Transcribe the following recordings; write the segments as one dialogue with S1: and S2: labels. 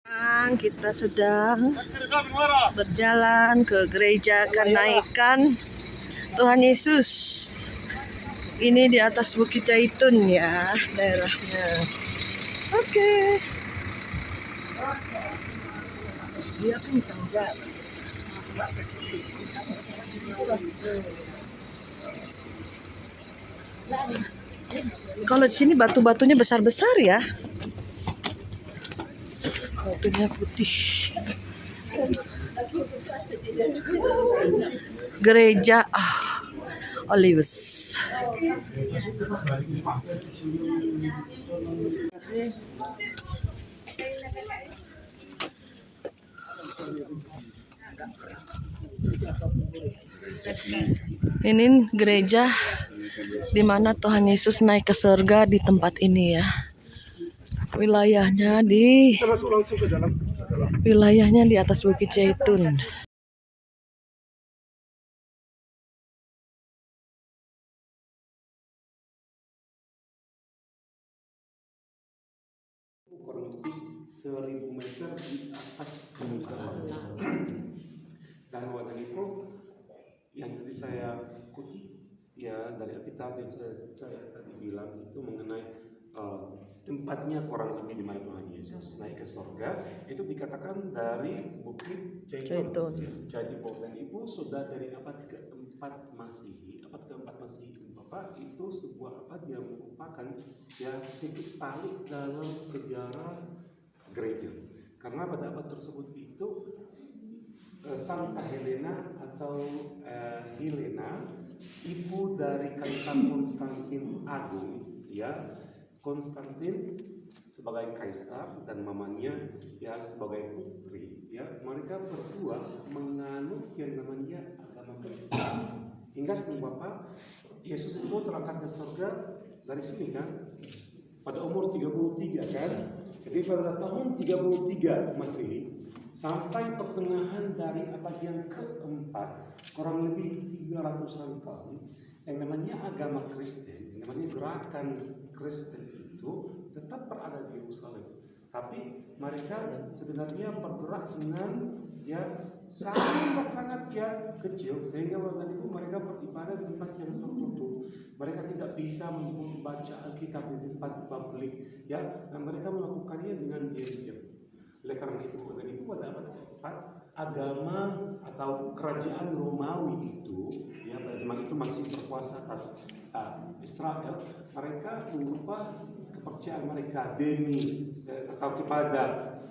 S1: Kita sedang berjalan ke gereja kenaikan Tuhan Yesus. Ini di atas Bukit Zaitun ya daerahnya. Oke. Dia kencang banget. Kalau di sini batu-batunya besar-besar ya. Batunya putih. Gereja Olives. Ini gereja di mana Tuhan Yesus naik ke surga di tempat ini ya. Wilayahnya di atas Bukit Zaitun.
S2: Kurang lebih 1000 meter di atas permukaan laut. Dan wadah itu yang tadi saya kutip ya dari Alkitab yang saya tadi bilang itu mengenai tempatnya kurang lebih di mana Tuhan Yesus naik ke surga itu dikatakan dari Bukit Zaitun. Jadi Bapak dan Ibu sudah dari abad ke-4 Masehi, Bapak itu sebuah abad yang merupakan ya titik balik dalam sejarah gereja. Karena pada abad tersebut itu Santa Helena atau Helena, ibu dari Kaisar Konstantin Agung, ya Konstantin sebagai kaisar dan mamanya ya sebagai putri, ya mereka berdua menganut yang namanya agama Kristen. Ingat Bapak, Yesus itu terangkat ke surga dari sini kan, pada umur 33 kan. Jadi pada tahun 33 Masehi sampai pertengahan dari abad yang keempat, kurang lebih 300-an tahun, yang namanya agama Kristen, yang namanya gerakan Kristen itu tetap berada di Yerusalem. Tapi mereka sebenarnya bergerak dengan ya sangat ya kecil, sehingga waktu itu mereka beribadah di tempat yang tertutup. Mereka tidak bisa membaca Alkitab di tempat publik, ya, dan mereka melakukannya dengan diam-diam. Oleh karena itu, waktu itu pada abad keempat, agama atau kerajaan Romawi itu, ya pada zaman itu masih berkuasa atas Israel. Mereka mengubah kepercayaan mereka atau kepada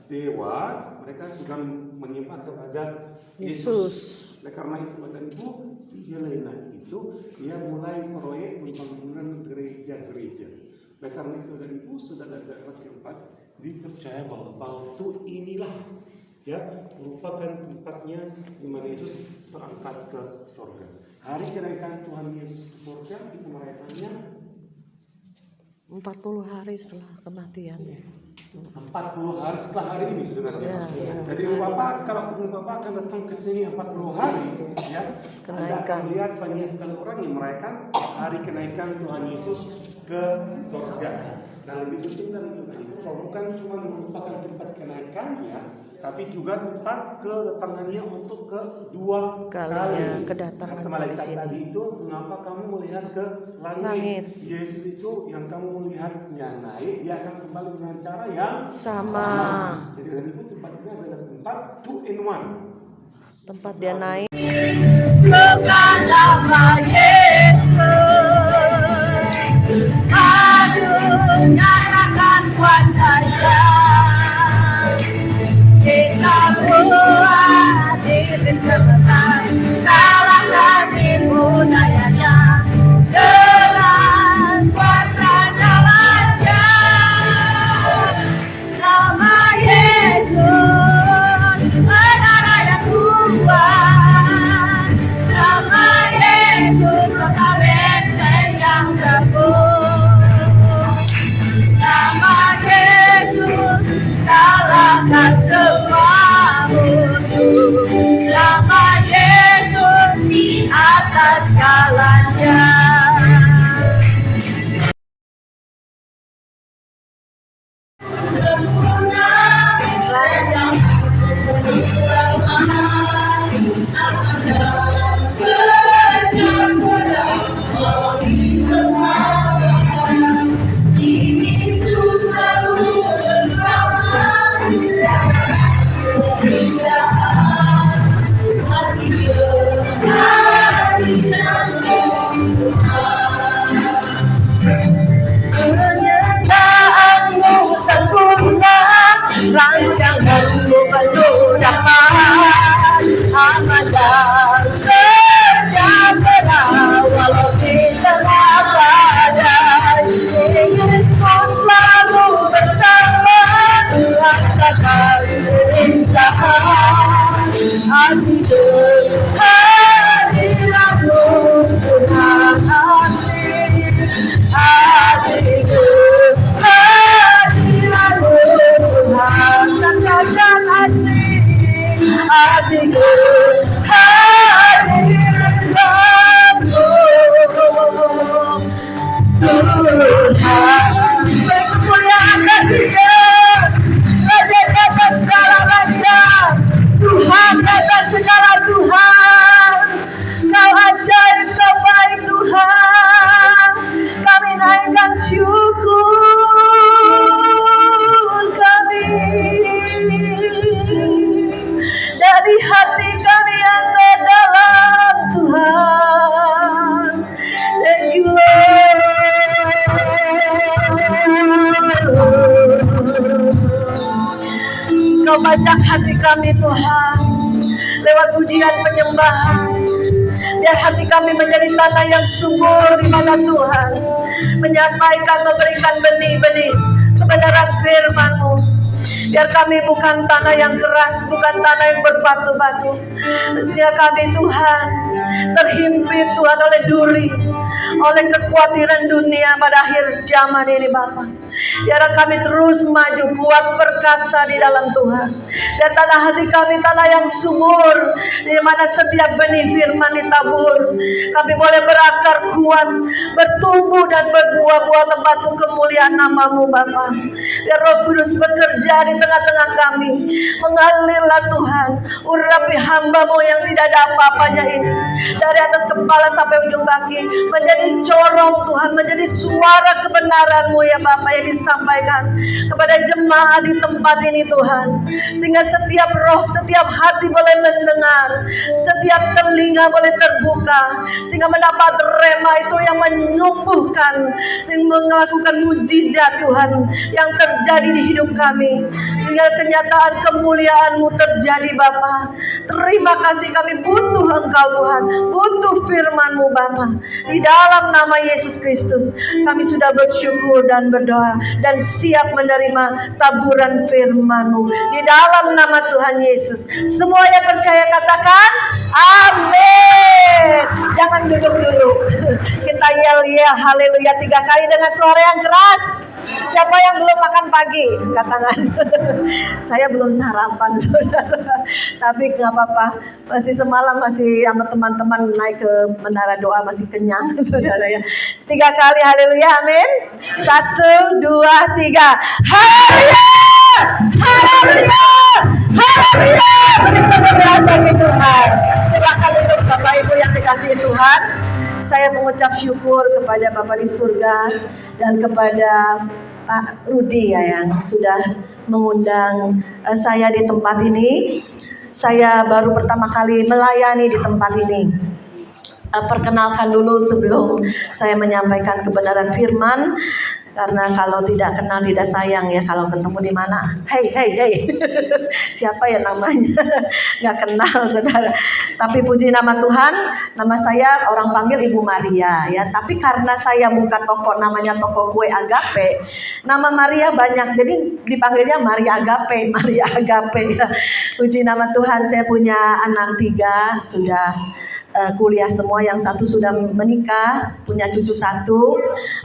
S2: dewa, mereka sudah menyembah kepada Yesus. Oleh karena itu pada Ibu, si Helena itu dia mulai proyek pembangunan gereja-gereja. Oleh karena itu pada Ibu sudah dari abad keempat dipercaya bahwa batu inilah ya merupakan tempatnya di mana Yesus terangkat ke surga. Hari kenaikan Tuhan Yesus ke surga itu merayakannya
S1: 40 hari setelah kematiannya.
S2: 40 hari setelah hari ini sebenarnya. Ya. Jadi Bapak kalau Bapak akan datang ke sini 40 hari ya, Anda akan lihat banyak sekali orang yang merayakan hari kenaikan Tuhan Yesus ke surga. Dan lebih penting dari itu, bukan cuma merupakan tempat kenaikannya, tapi juga tempat kedatangannya untuk kedua kali.
S1: Kedatangan
S2: kata malaikat tadi itu, mengapa kamu melihat ke langit? Yesus itu yang kamu melihatnya naik, dia akan kembali dengan cara yang sama. Jadi dari itu tempat ini adalah tempat 2 in 1.
S1: Tempat dia naik.
S3: Nyatakan kuasanya, kita buat diri sebentar, kalahkan ibu dayanya, dengan kuasa jalannya, nama Yesus, menara yang kuat, nama Yesus, kota benteng yang teguh. Kalahkan semua musuh, nama Yesus di atas segalanya. Sempurna rancanganmu penuh damai, aman dan sejahtera walau di tengah badai. Inginku selalu bersama, rasakan keindahan hati hadiratmu Tuhan hati, hatiku hadiratmu Tuhan rasakan hati, hatiku hadiratmu Tuhan. Berkemuliaan Dia, Raja di atas segala raja, Tuhan di atas segala Tuhan. Kau ajaib, Kau baik Tuhan. Kami naikkan syukur kami dari hati kami yang terdalam Tuhan. Thank you Lord. Kau bajak hati kami Tuhan lewat pujian penyembahan. Biar hati kami menjadi tanah yang subur di mana Tuhan menyampaikan, memberikan benih-benih kebenaran firman-Mu. Biar kami bukan tanah yang keras, bukan tanah yang berbatu-batu. Biar kami Tuhan terhimpit Tuhan oleh duri, oleh kekhawatiran dunia pada akhir zaman ini Bapa. Biar kami terus maju kuat perkasa di dalam Tuhan. Dan tanah hati kami tanah yang subur, di mana setiap benih firman ditabur. Kami boleh berakar kuat, bertumbuh dan berbuah-buah membantu kemuliaan nama-Mu Bapa. Biar Roh Kudus bekerja di tengah-tengah kami, mengalirlah Tuhan, urapi hamba-Mu yang tidak ada apa-apanya ini, dari atas kepala sampai ujung kaki, menjadi corong Tuhan, menjadi suara kebenaran-Mu ya Bapa yang disampaikan kepada jemaat di tempat ini Tuhan, sehingga setiap roh, setiap hati boleh mendengar, setiap telinga boleh terbuka, sehingga mendapat rema itu yang menumbuhkan, sehingga melakukan mujizat Tuhan yang terjadi di hidup kami, hingga kenyataan kemuliaan-Mu terjadi Bapa. Terima kasih, kami butuh Engkau Tuhan, butuh firman-Mu Bapa. Di dalam nama Yesus Kristus kami sudah bersyukur dan berdoa dan siap menerima taburan firman-Mu di dalam nama Tuhan Yesus. Semua yang percaya katakan amin. Jangan duduk dulu. Kita yel ya haleluya 3 kali dengan suara yang keras. Siapa yang belum makan pagi? Angkat tangan. Saya belum sarapan saudara, tapi nggak apa-apa. Masih semalam masih sama teman-teman naik ke menara doa, masih kenyang saudara ya. 3 kali haleluya amin. 1, 2, 3 haleluya, haleluya, haleluya. Beri bagi Tuhan. Silakan untuk Bapak Ibu yang dikasihi Tuhan. Saya mengucap syukur kepada Bapa di surga dan kepada Pak Rudi ya yang sudah mengundang saya di tempat ini. Saya baru pertama kali melayani di tempat ini. Perkenalkan dulu sebelum saya menyampaikan kebenaran firman, karena kalau tidak kenal tidak sayang ya kalau ketemu di mana. Hey siapa ya namanya? Nggak kenal saudara. Tapi puji nama Tuhan, nama saya orang panggil Ibu Maria ya. Tapi karena saya buka toko namanya toko kue Agape, nama Maria banyak, jadi dipanggilnya Maria Agape, Maria Agape ya. Puji nama Tuhan, saya punya anak 3 sudah kuliah semua, yang 1 sudah menikah, punya cucu 1,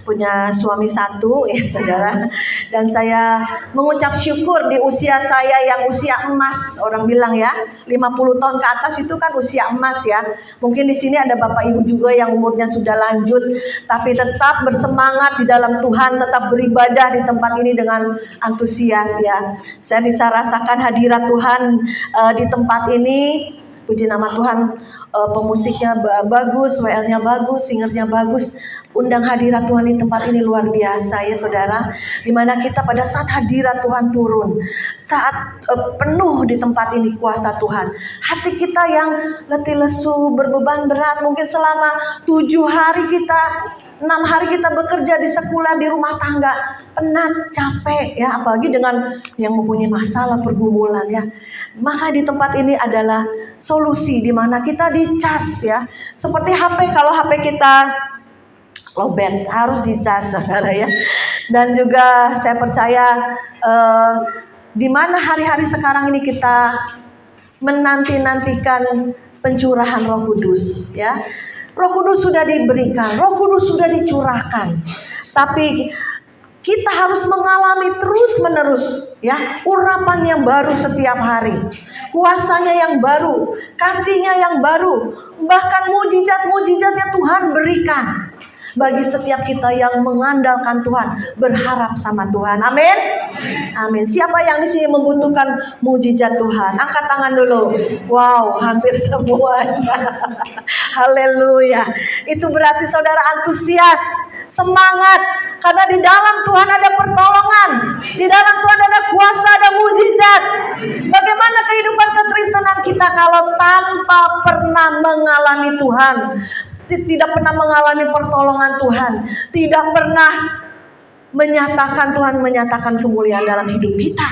S3: punya suami 1 ya saudara. Dan saya mengucap syukur di usia saya yang usia emas, orang bilang ya 50 tahun ke atas itu kan usia emas ya. Mungkin di sini ada bapak ibu juga yang umurnya sudah lanjut, tapi tetap bersemangat di dalam Tuhan, tetap beribadah di tempat ini dengan antusias ya. Saya bisa rasakan hadirat Tuhan di tempat ini. Puji nama Tuhan, pemusiknya bagus, WL-nya bagus, singernya bagus. Undang hadirat Tuhan di tempat ini luar biasa ya saudara. Dimana kita pada saat hadirat Tuhan turun, saat penuh di tempat ini kuasa Tuhan, hati kita yang letih lesu, berbeban berat, mungkin selama 7 hari kita 6 hari kita bekerja di sekolah, di rumah tangga, penat, capek ya, apalagi dengan yang mempunyai masalah pergumulan ya. Maka di tempat ini adalah solusi di mana kita di-charge ya. Seperti HP, kalau HP kita lowbat harus di-charge saudara ya. Dan juga saya percaya di mana hari-hari sekarang ini kita menanti-nantikan pencurahan Roh Kudus ya. Roh Kudus sudah diberikan, Roh Kudus sudah dicurahkan. Tapi kita harus mengalami terus-menerus ya, urapan yang baru setiap hari. Kuasanya yang baru, kasihnya yang baru, bahkan mujizat-mujizat yang Tuhan berikan bagi setiap kita yang mengandalkan Tuhan, berharap sama Tuhan. Amin. Amin. Siapa yang di sini membutuhkan mujizat Tuhan? Angkat tangan dulu. Wow, hampir semuanya. Haleluya. Itu berarti saudara antusias, semangat, karena di dalam Tuhan ada pertolongan, di dalam Tuhan ada kuasa, ada mujizat. Bagaimana kehidupan kekristenan kita kalau tanpa pernah mengalami Tuhan, tidak pernah mengalami pertolongan Tuhan, tidak pernah menyatakan kemuliaan dalam hidup kita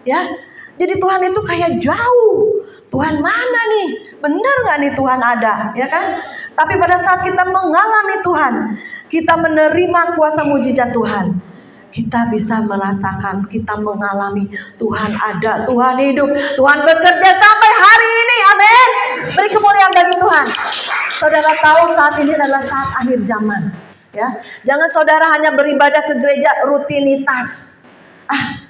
S3: ya. Jadi Tuhan itu kayak jauh. Tuhan mana nih? Benar gak nih Tuhan ada ya kan? Tapi pada saat kita mengalami Tuhan, kita menerima kuasa mujizat Tuhan, kita bisa merasakan, kita mengalami Tuhan ada, Tuhan hidup, Tuhan bekerja sampai hari ini. Amin. Beri kemuliaan bagi Tuhan. Saudara tahu saat ini adalah saat akhir zaman ya. Jangan saudara hanya beribadah ke gereja rutinitas.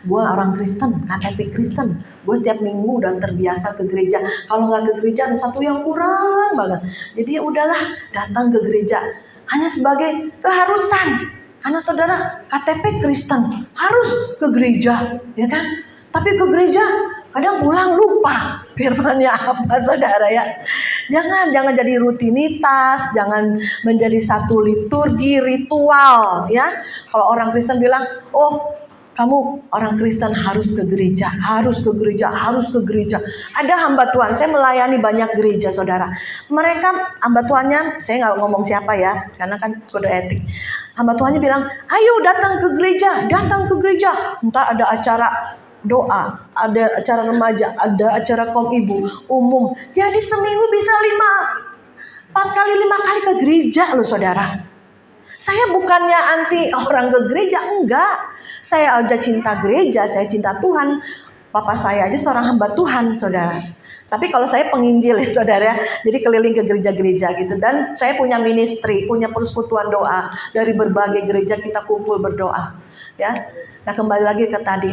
S3: Gue orang Kristen, KTP Kristen, gue setiap minggu udah terbiasa ke gereja. Kalau nggak ke gereja ada satu yang kurang banget. Jadi ya udahlah, datang ke gereja hanya sebagai keharusan. Karena saudara KTP Kristen harus ke gereja, ya kan? Tapi ke gereja kadang pulang lupa firman-Nya apa saudara ya. Jangan jadi rutinitas, jangan menjadi satu liturgi, ritual ya. Kalau orang Kristen bilang, oh kamu orang Kristen harus ke gereja, harus ke gereja, harus ke gereja. Ada hamba Tuhan, saya melayani banyak gereja saudara. Mereka hamba Tuhannya, saya nggak ngomong siapa ya, karena kan kode etik. Hamba Tuhannya bilang, ayo datang ke gereja, datang ke gereja. Entar ada acara doa, ada acara remaja, ada acara kom ibu, umum. Jadi seminggu bisa 4 kali 5 kali ke gereja loh saudara. Saya bukannya anti orang ke gereja, enggak. Saya aja cinta gereja, saya cinta Tuhan. Papa saya aja seorang hamba Tuhan, saudara. Tapi kalau saya penginjil ya, saudara. Jadi keliling ke gereja-gereja gitu. Dan saya punya ministry, punya persekutuan doa. Dari berbagai gereja kita kumpul berdoa. Ya. Nah kembali lagi ke tadi.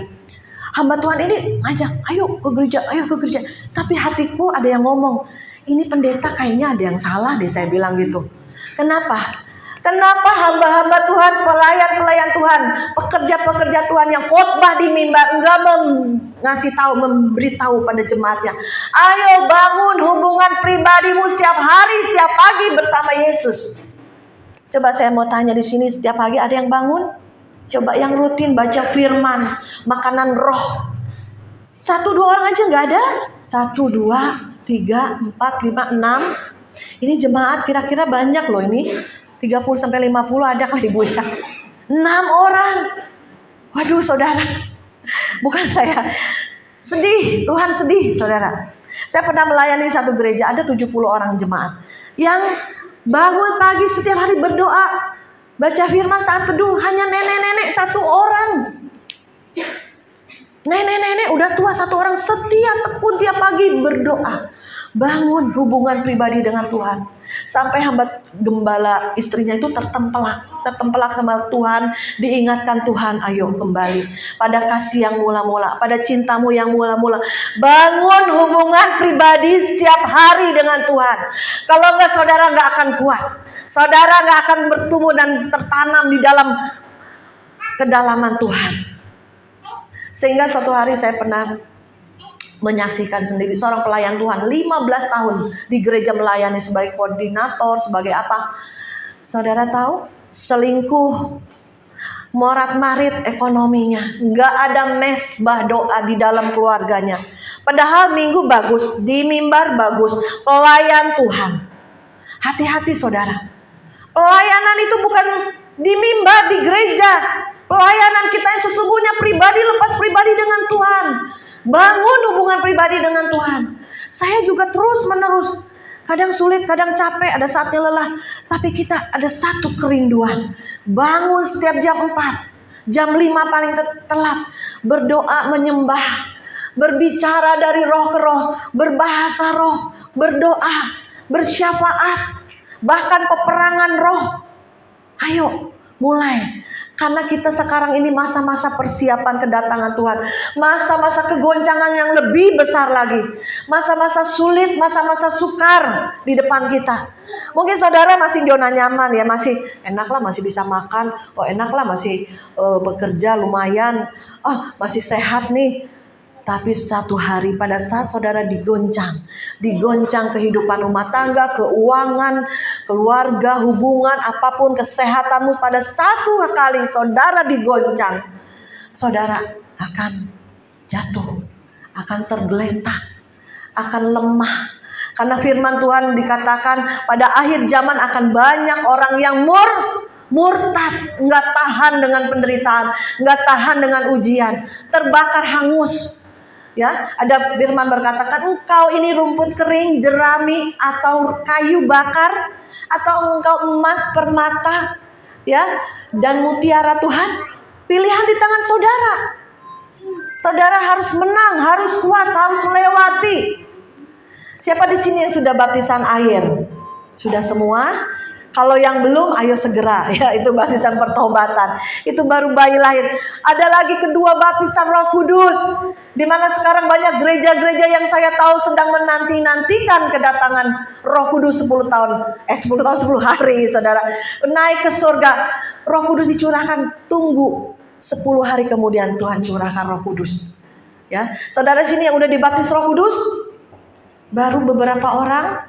S3: Hamba Tuhan ini ngajak, ayo ke gereja, ayo ke gereja. Tapi hatiku ada yang ngomong, ini pendeta kayaknya ada yang salah deh, saya bilang gitu. Kenapa? Kenapa hamba-hamba Tuhan, pelayan-pelayan Tuhan, pekerja-pekerja Tuhan yang khotbah di mimbar enggak memberitahu pada jemaatnya, ayo bangun hubungan pribadimu setiap hari, setiap pagi bersama Yesus. Coba saya mau tanya di sini, setiap pagi ada yang bangun? Coba yang rutin baca firman, makanan roh. 1-2 orang aja nggak ada? 1, 2, 3, 4, 5, 6. Ini jemaat kira-kira banyak loh ini. 30-50 ada kali ibu ya. 6 orang. Waduh saudara. Bukan saya. Sedih. Tuhan sedih saudara. Saya pernah melayani satu gereja. Ada 70 orang jemaat. Yang bangun pagi setiap hari berdoa. Baca firman saat teduh. Hanya nenek-nenek 1 orang. Nenek-nenek udah tua 1 orang. Setia tekun tiap pagi berdoa. Bangun hubungan pribadi dengan Tuhan. Sampai hamba gembala istrinya itu tertempelak sama Tuhan. Diingatkan Tuhan, ayo kembali pada kasih yang mula-mula, pada cintamu yang mula-mula. Bangun hubungan pribadi setiap hari dengan Tuhan. Kalau enggak saudara enggak akan kuat. Saudara enggak akan bertumbuh dan tertanam di dalam kedalaman Tuhan. Sehingga suatu hari saya pernah menyaksikan sendiri seorang pelayan Tuhan 15 tahun di gereja melayani sebagai koordinator, sebagai apa? Saudara tahu? Selingkuh, morat-marit ekonominya, nggak ada mesbah doa di dalam keluarganya. Padahal minggu bagus, di mimbar bagus, pelayan Tuhan. Hati-hati saudara. Pelayanan itu bukan di mimbar, di gereja. Pelayanan kita yang sesungguhnya pribadi lepas pribadi dengan Tuhan. Bangun hubungan pribadi dengan Tuhan. Saya juga terus menerus, kadang sulit, kadang capek, ada saatnya lelah. Tapi kita ada satu kerinduan. Bangun setiap jam 4, jam 5 paling telat. Berdoa, menyembah, berbicara dari roh ke roh, berbahasa roh, berdoa, bersyafaat, bahkan peperangan roh. Ayo mulai. Karena kita sekarang ini masa-masa persiapan kedatangan Tuhan. Masa-masa kegoncangan yang lebih besar lagi. Masa-masa sulit, masa-masa sukar di depan kita. Mungkin saudara masih zona nyaman ya. Masih enak lah, masih bisa makan. Oh enak lah, masih bekerja lumayan. Oh masih sehat nih. Tapi satu hari pada saat saudara digoncang kehidupan rumah tangga, keuangan, keluarga, hubungan, apapun kesehatanmu, pada satu kali saudara digoncang, saudara akan jatuh, akan tergeletak, akan lemah. Karena firman Tuhan dikatakan pada akhir zaman akan banyak orang yang murtad, nggak tahan dengan penderitaan, nggak tahan dengan ujian, terbakar hangus. Ya, ada firman berkatakan, engkau ini rumput kering, jerami, atau kayu bakar, atau engkau emas permata, ya, dan mutiara Tuhan. Pilihan di tangan saudara. Saudara harus menang, harus kuat, harus lewati. Siapa di sini yang sudah baptisan air? Sudah semua? Kalau yang belum, ayo segera, ya, itu baptisan pertobatan. Itu baru bayi lahir. Ada lagi kedua, baptisan Roh Kudus. Di mana sekarang banyak gereja-gereja yang saya tahu sedang menanti-nantikan kedatangan Roh Kudus 10 tahun, 10 tahun 10 hari, saudara. Naik ke surga, Roh Kudus dicurahkan, tunggu 10 hari kemudian Tuhan curahkan Roh Kudus. Ya, saudara sini yang udah dibaptis Roh Kudus, baru beberapa orang.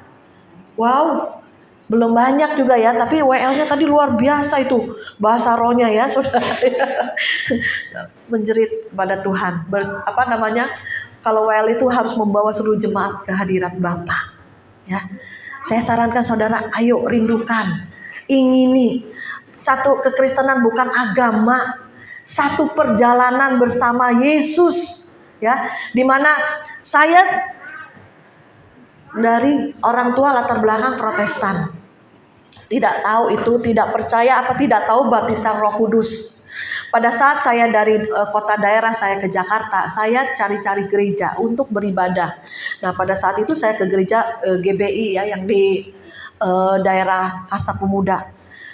S3: Wow. Belum banyak juga ya, tapi WL-nya tadi luar biasa itu. Bahasa rohnya ya, saudara. Menjerit kepada Tuhan. Kalau WL itu harus membawa seluruh jemaat ke hadirat Bapa. Ya. Saya sarankan saudara, ayo rindukan, ingini. Satu, kekristenan bukan agama. Satu perjalanan bersama Yesus. Ya, dimana saya dari orang tua latar belakang Protestan, tidak tahu itu, tidak percaya apa tidak tahu baptisan Roh Kudus. Pada saat saya dari kota daerah saya ke Jakarta, saya cari-cari gereja untuk beribadah. Nah pada saat itu saya ke gereja GBI ya, yang di daerah Karsa Pemuda.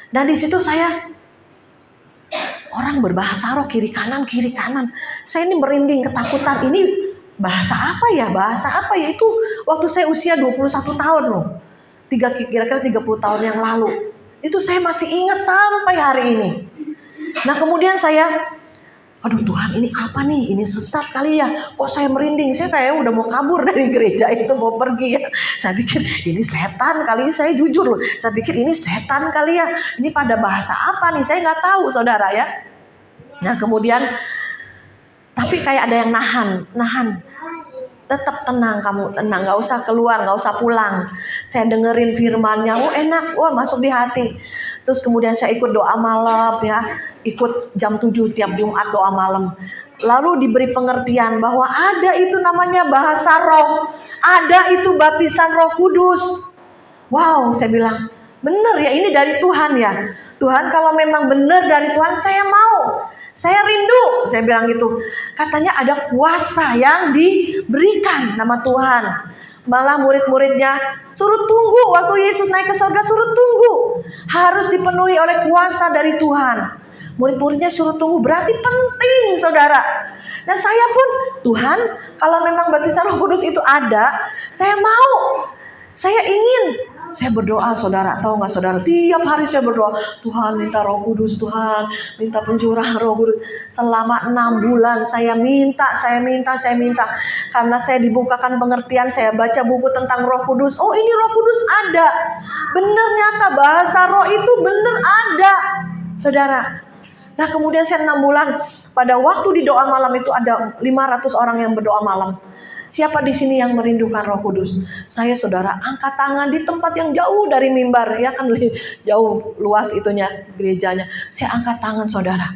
S3: Dan di situ saya, orang berbahasa roh kiri kanan. Saya ini merinding, ketakutan. Ini bahasa apa ya? Itu waktu saya usia 21 tahun loh. Kira-kira 30 tahun yang lalu. Itu saya masih ingat sampai hari ini. Nah kemudian saya, aduh Tuhan, ini apa nih? Ini sesat kali ya? Kok saya merinding? Saya kayak udah mau kabur dari gereja itu, mau pergi ya. Saya pikir ini setan kali, saya jujur loh. Saya pikir ini setan kali ya. Ini pada bahasa apa nih? Saya nggak tahu saudara ya. Nah kemudian, tapi kayak ada yang nahan. Tetap tenang, kamu tenang, gak usah keluar, gak usah pulang. Saya dengerin firmannya, oh enak, wah masuk di hati. Terus kemudian saya ikut doa malam ya, ikut jam 7 tiap Jumat doa malam. Lalu diberi pengertian bahwa ada itu namanya bahasa roh, ada itu baptisan Roh Kudus. Wow, saya bilang, benar ya, ini dari Tuhan ya. Tuhan kalau memang benar dari Tuhan, saya mau. Saya rindu, saya bilang gitu. Katanya ada kuasa yang diberikan nama Tuhan. Malah murid-muridnya suruh tunggu, waktu Yesus naik ke surga suruh tunggu. Harus dipenuhi oleh kuasa dari Tuhan. Murid-muridnya suruh tunggu, berarti penting saudara. Nah saya pun, Tuhan kalau memang baptisan Roh Kudus itu ada, saya mau. Saya ingin. Saya berdoa saudara, tahu nggak saudara? Tiap hari saya berdoa, Tuhan minta Roh Kudus, Tuhan minta pencurahan Roh Kudus. Selama 6 bulan saya minta. Karena saya dibukakan pengertian, saya baca buku tentang Roh Kudus. Oh ini Roh Kudus ada. Benar nyata, bahasa roh itu benar ada. Saudara. Nah kemudian saya 6 bulan, pada waktu di doa malam itu ada 500 orang yang berdoa malam. Siapa di sini yang merindukan Roh Kudus? Saya saudara angkat tangan di tempat yang jauh dari mimbar, ya kan jauh luas itunya gerejanya. Saya angkat tangan saudara.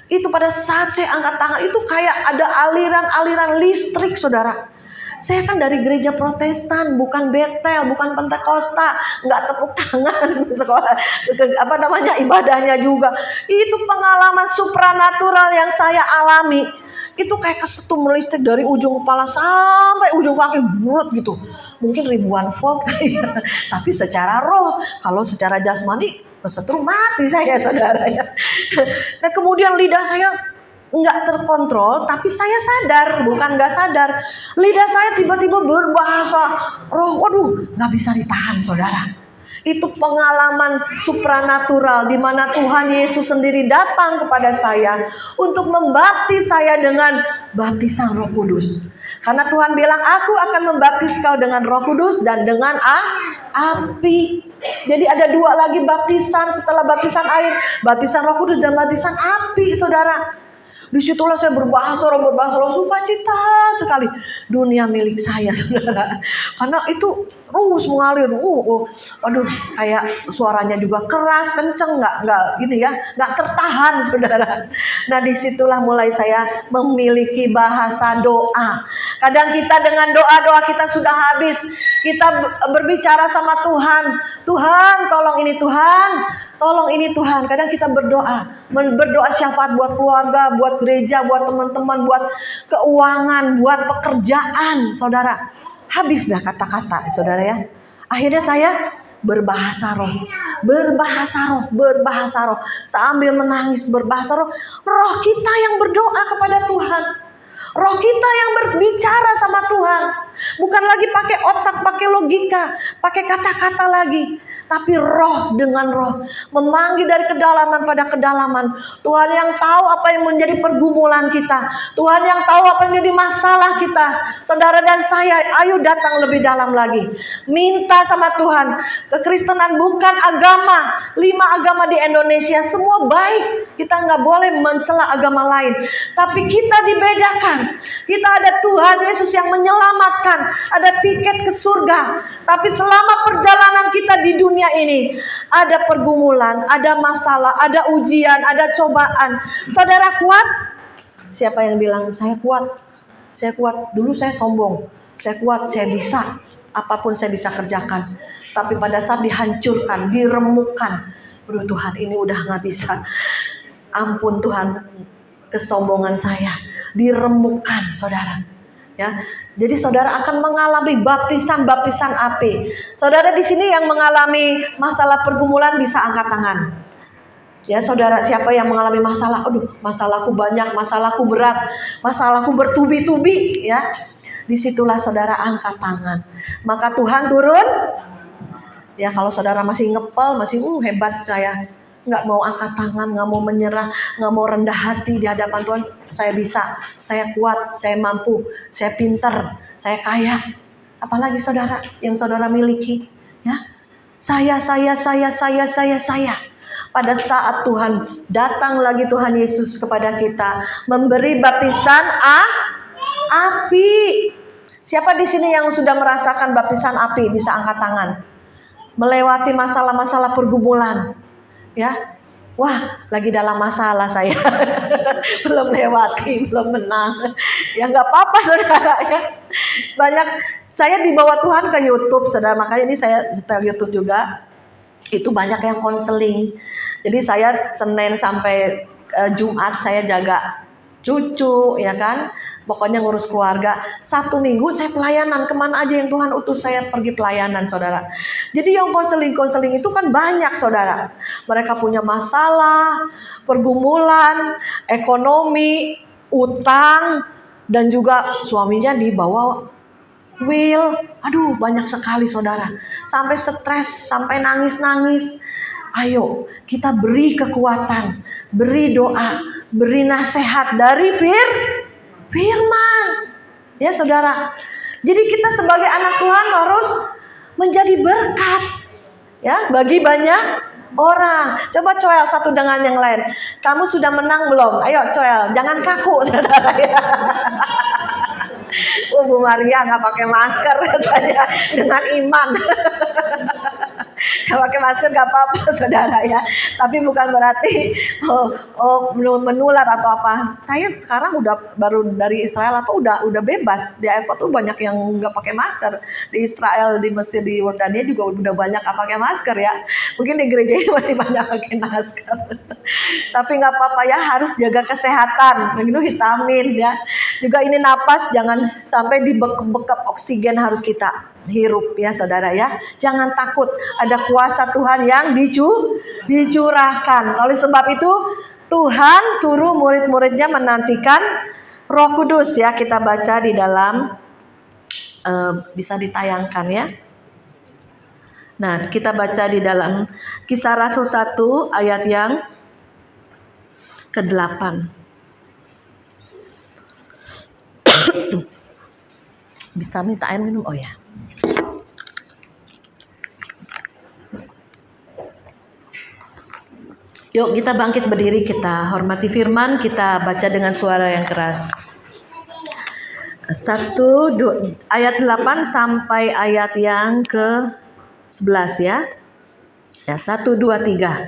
S3: Itu pada saat saya angkat tangan itu kayak ada aliran-aliran listrik saudara. Saya kan dari gereja Protestan, bukan Betel, bukan Pentakosta, nggak tepuk tangan sekolah, ibadahnya juga. Itu pengalaman supranatural yang saya alami. Itu kayak kesetrum listrik dari ujung kepala sampai ujung kaki bulat gitu. Mungkin ribuan volt, tapi secara roh, kalau secara jasmani kesetrum mati saya saudara ya. Nah kemudian lidah saya nggak terkontrol, tapi saya sadar, bukan nggak sadar. Lidah saya tiba-tiba berbahasa roh, waduh, nggak bisa ditahan, saudara. Itu pengalaman supranatural di mana Tuhan Yesus sendiri datang kepada saya untuk membaptis saya dengan baptisan Roh Kudus. Karena Tuhan bilang, aku akan membaptis kau dengan Roh Kudus dan dengan api. Jadi ada dua lagi baptisan setelah baptisan air, baptisan Roh Kudus dan baptisan api, saudara. Disitulah saya berbahasa roh, sukacita sekali. Dunia milik saya, saudara. Karena itu terus mengalir. Waduh, kayak suaranya juga keras, kenceng, nggak tertahan, saudara. Nah, disitulah mulai saya memiliki bahasa doa. Kadang kita dengan doa kita sudah habis. Kita berbicara sama Tuhan. Tuhan, tolong ini Tuhan. Tolong ini Tuhan. Kadang kita berdoa syafaat buat keluarga, buat gereja, buat teman-teman, buat keuangan, buat pekerjaan, saudara. Habis dah kata-kata, saudara ya. Akhirnya saya berbahasa roh. Sambil menangis berbahasa roh. Roh kita yang berdoa kepada Tuhan. Roh kita yang berbicara sama Tuhan. Bukan lagi pakai otak, pakai logika, pakai kata-kata lagi. Tapi roh dengan roh memanggil dari kedalaman pada kedalaman. Tuhan yang tahu apa yang menjadi pergumulan kita. Tuhan yang tahu apa yang menjadi masalah kita. Saudara dan saya, ayo datang lebih dalam lagi. Minta sama Tuhan. Kekristenan bukan agama. 5 agama di Indonesia semua baik. Kita nggak boleh mencela agama lain. Tapi kita dibedakan. Kita ada Tuhan Yesus yang menyelamatkan. Ada tiket ke surga. Tapi selama perjalanan kita di dunia ini ada pergumulan, ada masalah, ada ujian, ada cobaan. Saudara kuat? Siapa yang bilang saya kuat? Saya kuat. Dulu saya sombong. Saya kuat, saya bisa. Apapun saya bisa kerjakan. Tapi pada saat dihancurkan, diremukkan, aduh Tuhan ini udah nggak bisa. Ampun Tuhan, kesombongan saya diremukkan, saudara. Ya, jadi saudara akan mengalami baptisan api. Saudara di sini yang mengalami masalah pergumulan bisa angkat tangan. Ya, saudara siapa yang mengalami masalah? Aduh, masalahku banyak, masalahku berat, masalahku bertubi-tubi. Ya, disitulah saudara angkat tangan. Maka Tuhan turun. Ya, kalau saudara masih ngepel, masih hebat saya. Nggak mau angkat tangan, nggak mau menyerah, nggak mau rendah hati di hadapan Tuhan. Saya bisa, saya kuat, saya mampu, saya pintar, saya kaya. Apalagi saudara yang saudara miliki, ya. Saya. Pada saat Tuhan datang lagi Tuhan Yesus kepada kita, memberi baptisan api. Siapa di sini yang sudah merasakan baptisan api bisa angkat tangan? Melewati masalah-masalah pergumulan. Ya, wah lagi dalam masalah saya, belum lewati, belum menang. Ya nggak apa-apa saudara ya. Banyak saya dibawa Tuhan ke YouTube, saudara. Makanya ini saya setel YouTube juga. Itu banyak yang konseling. Jadi saya Senin sampai Jumat saya jaga cucu, ya kan. Pokoknya ngurus keluarga. Sabtu Minggu saya pelayanan. Kemana aja yang Tuhan utus saya pergi pelayanan, saudara. Jadi yang konseling itu kan banyak, saudara. Mereka punya masalah, pergumulan, ekonomi, utang, dan juga suaminya dibawa will. Aduh, banyak sekali, saudara. Sampai stres, sampai nangis-nangis. Ayo, kita beri kekuatan, beri doa, beri nasihat dari firman. Ya saudara. Jadi kita sebagai anak Tuhan harus menjadi berkat. Ya, bagi banyak orang. Coba coel satu dengan yang lain. Kamu sudah menang belum? Ayo coel, jangan kaku saudara ya. Bu Maria nggak pakai masker katanya dengan iman. Nggak pakai masker nggak apa-apa saudara ya. Tapi bukan berarti menular atau apa. Saya sekarang baru dari Israel udah bebas di airport tuh, banyak yang nggak pakai masker. Di Israel, di Mesir, di Yordania juga udah banyak nggak pakai masker ya. Mungkin di gereja ini masih banyak pakai masker. Tapi nggak apa-apa ya, harus jaga kesehatan, minum vitamin ya. Juga ini napas jangan sampai dibekap, oksigen harus kita hirup ya saudara ya. Jangan takut, ada kuasa Tuhan yang dicurahkan. Oleh sebab itu Tuhan suruh murid-muridnya menantikan Roh Kudus ya. Kita baca di dalam bisa ditayangkan ya. Nah, kita baca di dalam Kisah Rasul 1 ayat yang ke-8. Bisa minta air minum? Oh ya. Yuk kita bangkit berdiri, kita hormati firman, kita baca dengan suara yang keras. ayat 8 sampai ayat yang ke-11 ya. Ya, 1, 2, 3.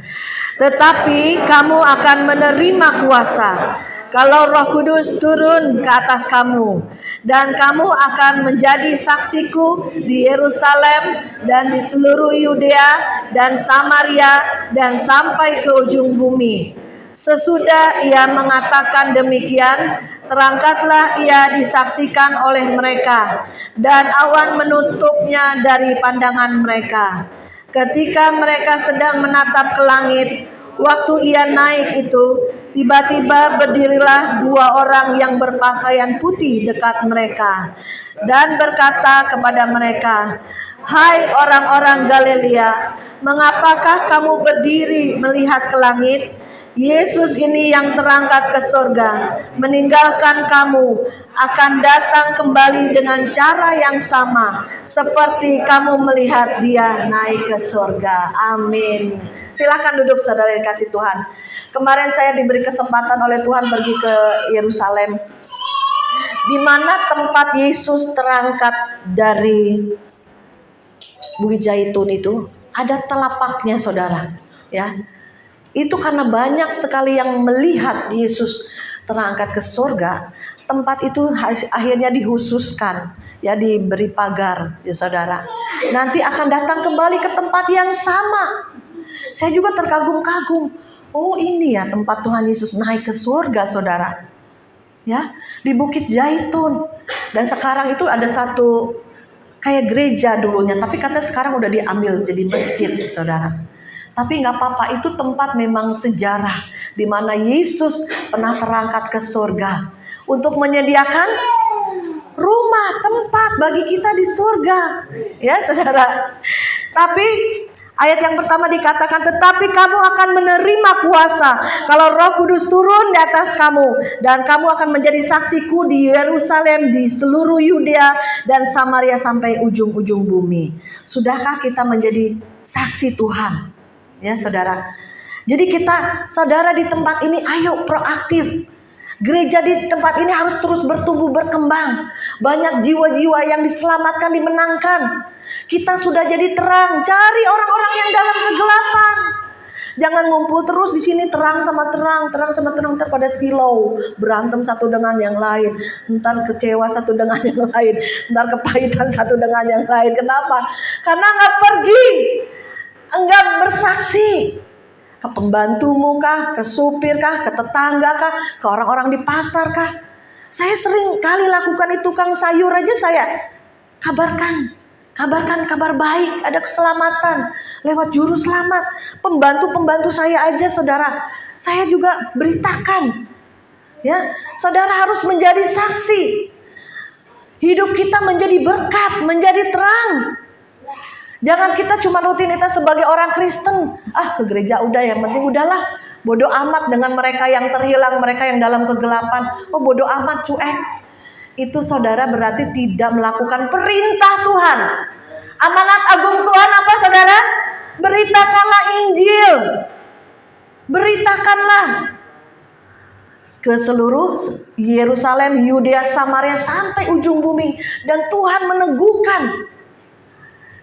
S3: Tetapi kamu akan menerima kuasa kalau Roh Kudus turun ke atas kamu, dan kamu akan menjadi saksiku di Yerusalem dan di seluruh Yudea dan Samaria dan sampai ke ujung bumi. Sesudah ia mengatakan demikian, terangkatlah ia disaksikan oleh mereka, dan awan menutupnya dari pandangan mereka. Ketika mereka sedang menatap ke langit, waktu ia naik itu, tiba-tiba berdirilah 2 orang yang berpakaian putih dekat mereka dan berkata kepada mereka, "Hai orang-orang Galilea, mengapakah kamu berdiri melihat ke langit? Yesus ini yang terangkat ke surga, meninggalkan kamu, akan datang kembali dengan cara yang sama seperti kamu melihat dia naik ke surga." Amin. Silakan duduk saudara yang kasih Tuhan. Kemarin saya diberi kesempatan oleh Tuhan pergi ke Yerusalem, di mana tempat Yesus terangkat dari Bukit Zaitun itu ada telapaknya saudara ya. Itu karena banyak sekali yang melihat Yesus terangkat ke surga. Tempat itu akhirnya dikhususkan ya, diberi pagar ya saudara. Nanti akan datang kembali ke tempat yang sama. Saya juga terkagum-kagum. Oh ini ya tempat Tuhan Yesus naik ke surga saudara. Ya, di Bukit Zaitun. Dan sekarang itu ada satu kayak gereja dulunya, tapi katanya sekarang udah diambil jadi masjid saudara. Tapi nggak apa-apa, itu tempat memang sejarah di mana Yesus pernah terangkat ke surga untuk menyediakan rumah tempat bagi kita di surga, ya saudara. Tapi ayat yang pertama dikatakan, tetapi kamu akan menerima kuasa kalau Roh Kudus turun di atas kamu, dan kamu akan menjadi saksiku di Yerusalem, di seluruh Yudea dan Samaria sampai ujung-ujung bumi. Sudahkah kita menjadi saksi Tuhan? Ya saudara. Jadi kita saudara di tempat ini ayo proaktif. Gereja di tempat ini harus terus bertumbuh berkembang. Banyak jiwa-jiwa yang diselamatkan, dimenangkan. Kita sudah jadi terang. Cari orang-orang yang dalam kegelapan. Jangan ngumpul terus di sini terang sama terang, ntar pada silau, berantem satu dengan yang lain, ntar kecewa satu dengan yang lain, ntar kepahitan satu dengan yang lain. Kenapa? Karena nggak pergi. Enggak bersaksi ke pembantumu kah, ke supir kah, ke tetangga kah, ke orang-orang di pasar kah. Saya sering kali lakukan itu, tukang sayur aja saya kabarkan kabar baik, ada keselamatan lewat juru selamat. Pembantu saya aja saudara, saya juga beritakan. Ya, saudara harus menjadi saksi. Hidup kita menjadi berkat, menjadi terang. Jangan kita cuma rutinitas sebagai orang Kristen. Ke gereja udah, yang penting udahlah. Bodoh amat dengan mereka yang terhilang, mereka yang dalam kegelapan. Oh bodoh amat, cuek. Itu saudara berarti tidak melakukan perintah Tuhan. Amanat agung Tuhan apa saudara? Beritakanlah Injil. Beritakanlah. ke seluruh Yerusalem, Yudea, Samaria sampai ujung bumi. Dan Tuhan meneguhkan,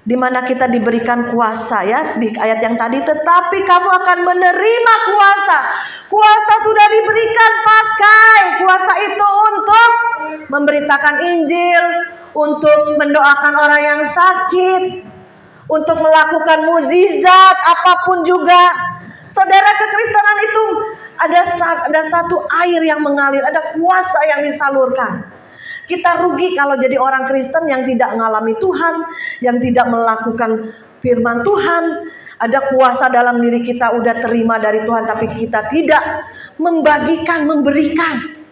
S3: di mana kita diberikan kuasa ya di ayat yang tadi, tetapi kamu akan menerima kuasa. Kuasa sudah diberikan, pakai kuasa itu untuk memberitakan Injil, untuk mendoakan orang yang sakit, untuk melakukan mukjizat apapun juga. Saudara, kekristenan itu ada satu air yang mengalir, ada kuasa yang disalurkan. Kita rugi kalau jadi orang Kristen yang tidak mengalami Tuhan, yang tidak melakukan firman Tuhan. Ada kuasa dalam diri kita udah terima dari Tuhan, tapi kita tidak membagikan, memberikan.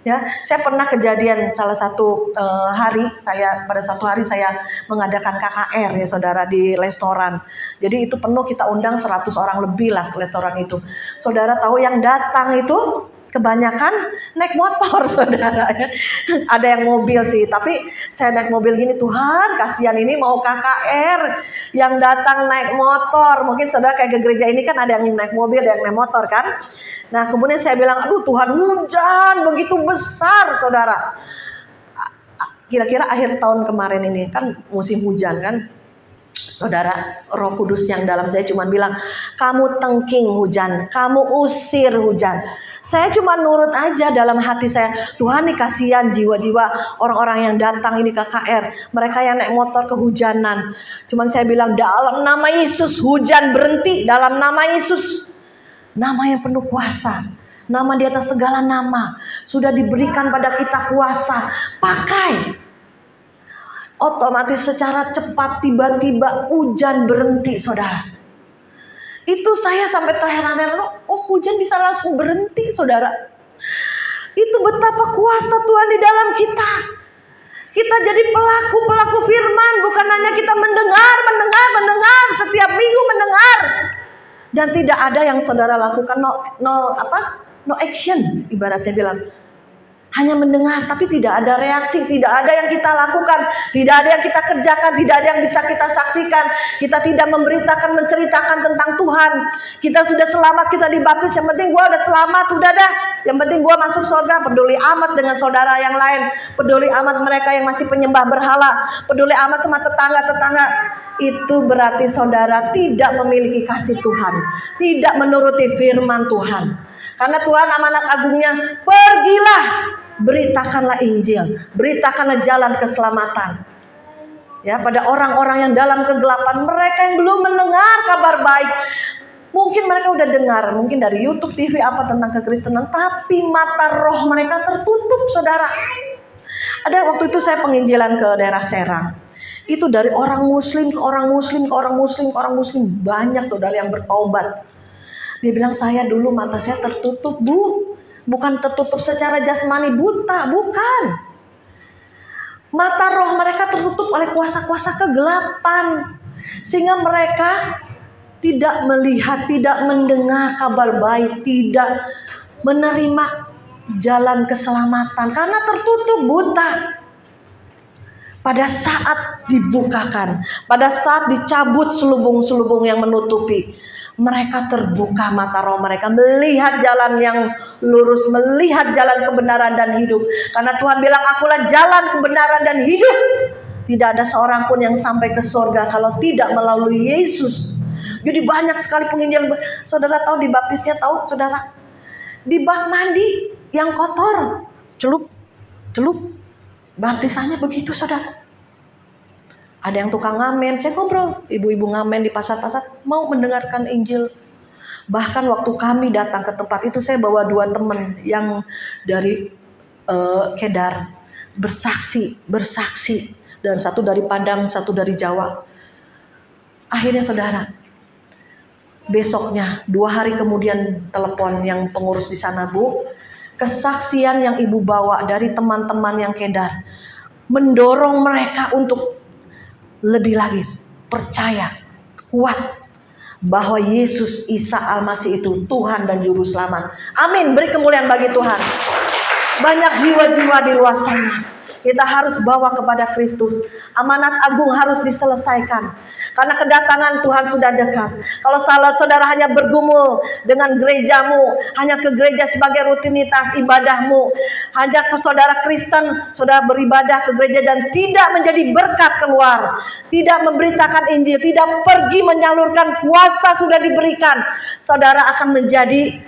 S3: Ya, saya pernah kejadian pada satu hari saya mengadakan KKR ya saudara, di restoran. Jadi itu penuh, kita undang 100 orang lebih lah ke restoran itu. Saudara tahu yang datang itu kebanyakan naik motor saudara ya. Ada yang mobil sih, tapi saya naik mobil gini, Tuhan kasihan ini mau KKR yang datang naik motor. Mungkin saudara kayak ke gereja ini kan ada yang naik mobil, ada yang naik motor kan. Nah kemudian saya bilang, aduh Tuhan, hujan begitu besar saudara. Kira-kira akhir tahun kemarin ini kan musim hujan kan. Saudara, Roh Kudus yang dalam saya cuma bilang, kamu tengking hujan, kamu usir hujan. Saya cuma nurut aja dalam hati saya. Tuhan nih kasihan jiwa-jiwa orang-orang yang datang ini KKR, mereka yang naik motor kehujanan. Cuman saya bilang, dalam nama Yesus hujan berhenti, dalam nama Yesus. Nama yang penuh kuasa, nama di atas segala nama, sudah diberikan pada kita kuasa, pakai. Otomatis secara cepat tiba-tiba hujan berhenti saudara. Itu saya sampai terheran-heran, oh hujan bisa langsung berhenti saudara. Itu betapa kuasa Tuhan di dalam kita. Kita jadi pelaku firman, bukan hanya kita mendengar, setiap minggu mendengar. Dan tidak ada yang saudara lakukan, no action ibaratnya bilang. Hanya mendengar tapi tidak ada reaksi, tidak ada yang kita lakukan, tidak ada yang kita kerjakan, tidak ada yang bisa kita saksikan. Kita tidak memberitakan, menceritakan tentang Tuhan. Kita sudah selamat, kita dibaptis, yang penting gua udah selamat, udah dah. Yang penting gua masuk surga, peduli amat dengan saudara yang lain, peduli amat mereka yang masih penyembah berhala, peduli amat sama tetangga-tetangga. Itu berarti saudara tidak memiliki kasih Tuhan, tidak menuruti firman Tuhan. Karena Tuhan amanat agungnya, pergilah, beritakanlah Injil, beritakanlah jalan keselamatan. Ya, pada orang-orang yang dalam kegelapan, mereka yang belum mendengar kabar baik. Mungkin mereka udah dengar, mungkin dari YouTube, TV apa tentang kekristenan, tapi mata roh mereka tertutup, saudara. Ada waktu itu saya penginjilan ke daerah Serang. Itu dari orang Muslim ke orang Muslim ke orang Muslim ke orang Muslim, banyak saudara yang bertaubat. Dia bilang, saya dulu mata saya tertutup bu. Bukan tertutup secara jasmani buta, bukan. Mata roh mereka tertutup oleh kuasa-kuasa kegelapan. Sehingga mereka tidak melihat, tidak mendengar kabar baik, tidak menerima jalan keselamatan. Karena tertutup, buta. Pada saat dibukakan, pada saat dicabut selubung-selubung yang menutupi, mereka terbuka mata roh mereka, melihat jalan yang lurus, melihat jalan kebenaran dan hidup. Karena Tuhan bilang, akulah jalan kebenaran dan hidup. Tidak ada seorang pun yang sampai ke surga kalau tidak melalui Yesus. Jadi banyak sekali penginjilan. Saudara tahu dibaptisnya, tahu saudara? Di bak mandi yang kotor, celup. Baptisannya begitu saudara. Ada yang tukang ngamen, saya ngobrol, ibu-ibu ngamen di pasar-pasar mau mendengarkan Injil. Bahkan waktu kami datang ke tempat itu, saya bawa 2 teman yang dari Kedar, bersaksi, dan satu dari Padang, satu dari Jawa. Akhirnya saudara, besoknya 2 hari kemudian telepon yang pengurus di sana, Bu, kesaksian yang ibu bawa dari teman-teman yang Kedar mendorong mereka untuk lebih lagi percaya, kuat bahwa Yesus Isa Al-Masih itu Tuhan dan Juru Selamat. Amin, beri kemuliaan bagi Tuhan. Banyak jiwa-jiwa di luar sana kita harus bawa kepada Kristus. Amanat agung harus diselesaikan. Karena kedatangan Tuhan sudah dekat. Kalau saudara hanya bergumul dengan gerejamu, hanya ke gereja sebagai rutinitas ibadahmu, hanya ke saudara Kristen, saudara beribadah ke gereja dan tidak menjadi berkat keluar, tidak memberitakan Injil, tidak pergi menyalurkan kuasa sudah diberikan, saudara akan menjadi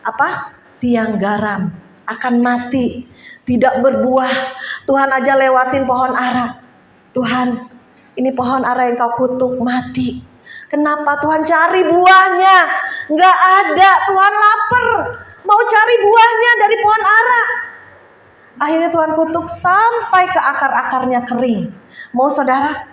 S3: apa? Tiang garam, akan mati, tidak berbuah. Tuhan aja lewatin pohon ara. Tuhan, ini pohon ara yang kau kutuk, mati. Kenapa? Tuhan cari buahnya, nggak ada. Tuhan lapar, mau cari buahnya dari pohon ara. Akhirnya Tuhan kutuk sampai ke akar-akarnya kering. Mau saudara?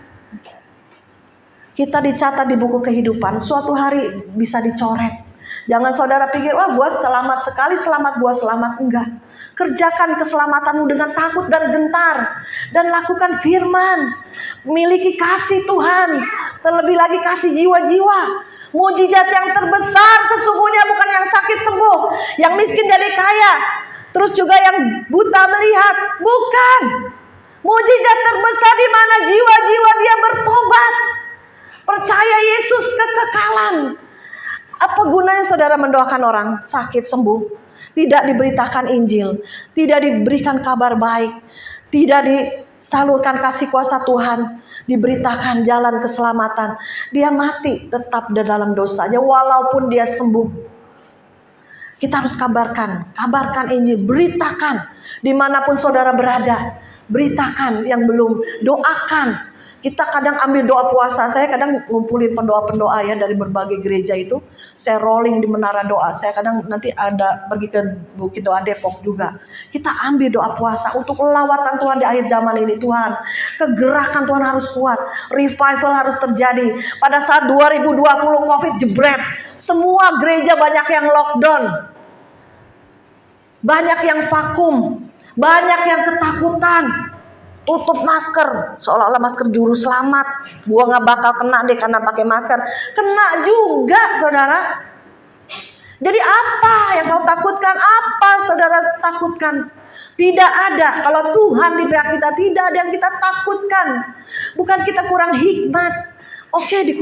S3: Kita dicatat di buku kehidupan, suatu hari bisa dicoret. Jangan saudara pikir, wah gua selamat sekali, selamat gua selamat. Enggak. Kerjakan keselamatanmu dengan takut dan gentar. Dan lakukan firman. Miliki kasih Tuhan. Terlebih lagi kasih jiwa-jiwa. Mujizat yang terbesar sesungguhnya bukan yang sakit sembuh, yang miskin jadi kaya, terus juga yang buta melihat. Bukan. Mujizat terbesar di mana jiwa-jiwa dia bertobat. Percaya Yesus kekekalan. Apa gunanya saudara mendoakan orang sakit sembuh? Tidak diberitakan Injil, tidak diberikan kabar baik, tidak disalurkan kasih kuasa Tuhan, diberitakan jalan keselamatan. Dia mati tetap di dalam dosanya walaupun dia sembuh. Kita harus kabarkan Injil, beritakan dimanapun saudara berada. Beritakan yang belum, doakan. Kita kadang ambil doa puasa. Saya kadang ngumpulin pendoa-pendoa ya dari berbagai gereja itu. Saya rolling di menara doa. Saya kadang nanti ada pergi ke Bukit Doa Depok juga. Kita ambil doa puasa untuk lawatan Tuhan di akhir zaman ini. Tuhan, kegerakan Tuhan harus kuat. Revival harus terjadi. Pada saat 2020 COVID jebret, semua gereja banyak yang lockdown. Banyak yang vakum. Banyak yang ketakutan. Tutup masker, seolah-olah masker juru selamat. Gua nggak bakal kena deh karena pakai masker. Kena juga, saudara. Jadi apa yang kau takutkan? Apa saudara takutkan? Tidak ada. Kalau Tuhan di pihak kita, tidak ada yang kita takutkan. Bukan kita kurang hikmat. Oke, di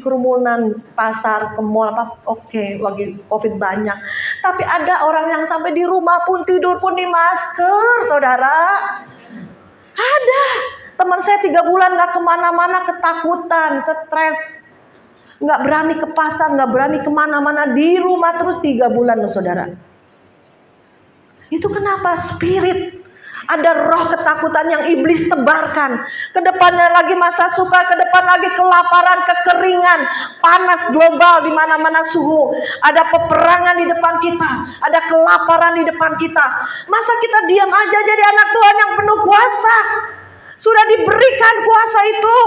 S3: kerumunan pasar, ke mall apa, oke, lagi COVID banyak. Tapi ada orang yang sampai di rumah pun tidur pun di masker, saudara. Ada. Teman saya 3 bulan gak kemana-mana, ketakutan, stres. Gak berani ke pasar, gak berani kemana-mana. Di rumah terus 3 bulan loh saudara. Itu kenapa? Spirit. Ada roh ketakutan yang iblis tebarkan. Kedepannya lagi masa sukar, kedepan lagi kelaparan, kekeringan, panas global di mana-mana suhu. Ada peperangan di depan kita, ada kelaparan di depan kita. Masa kita diam aja jadi anak Tuhan yang penuh kuasa? Sudah diberikan kuasa itu.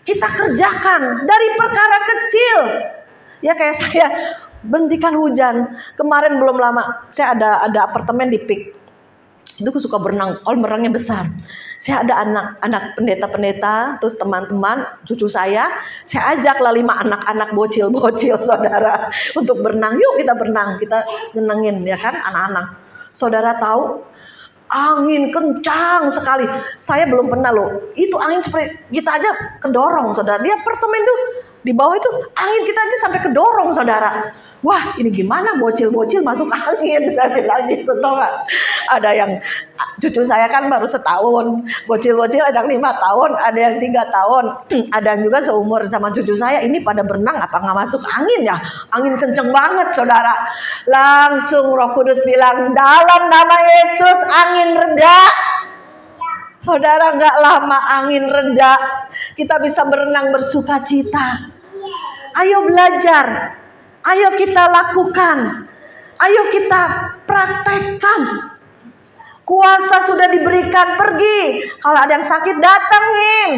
S3: Kita kerjakan dari perkara kecil. Ya kayak saya berhentikan hujan. Kemarin belum lama saya ada apartemen di PIK. Itu aku suka berenang, kolam renangnya besar. Saya ada anak pendeta-pendeta, terus teman-teman, cucu saya ajaklah 5 anak-anak bocil-bocil saudara untuk berenang. Yuk kita berenang, kita nyenengin ya kan anak-anak. Saudara tahu angin kencang sekali. Saya belum pernah loh. Itu angin seperti kita aja kedorong saudara. Di apartemen tuh di bawah itu angin kita aja sampai kedorong saudara. Wah ini gimana bocil-bocil masuk angin, saya bilang gitu tau gak. Ada yang cucu saya kan baru setahun, bocil-bocil ada yang 5 tahun, ada yang 3 tahun, ada yang juga seumur sama cucu saya. Ini pada berenang apa gak masuk angin ya, angin kenceng banget saudara. Langsung Roh Kudus bilang dalam nama Yesus angin reda. Saudara gak lama angin reda, kita bisa berenang bersuka cita. Ayo belajar. Ayo kita lakukan. Ayo kita praktekkan. Kuasa sudah diberikan, pergi. Kalau ada yang sakit datangin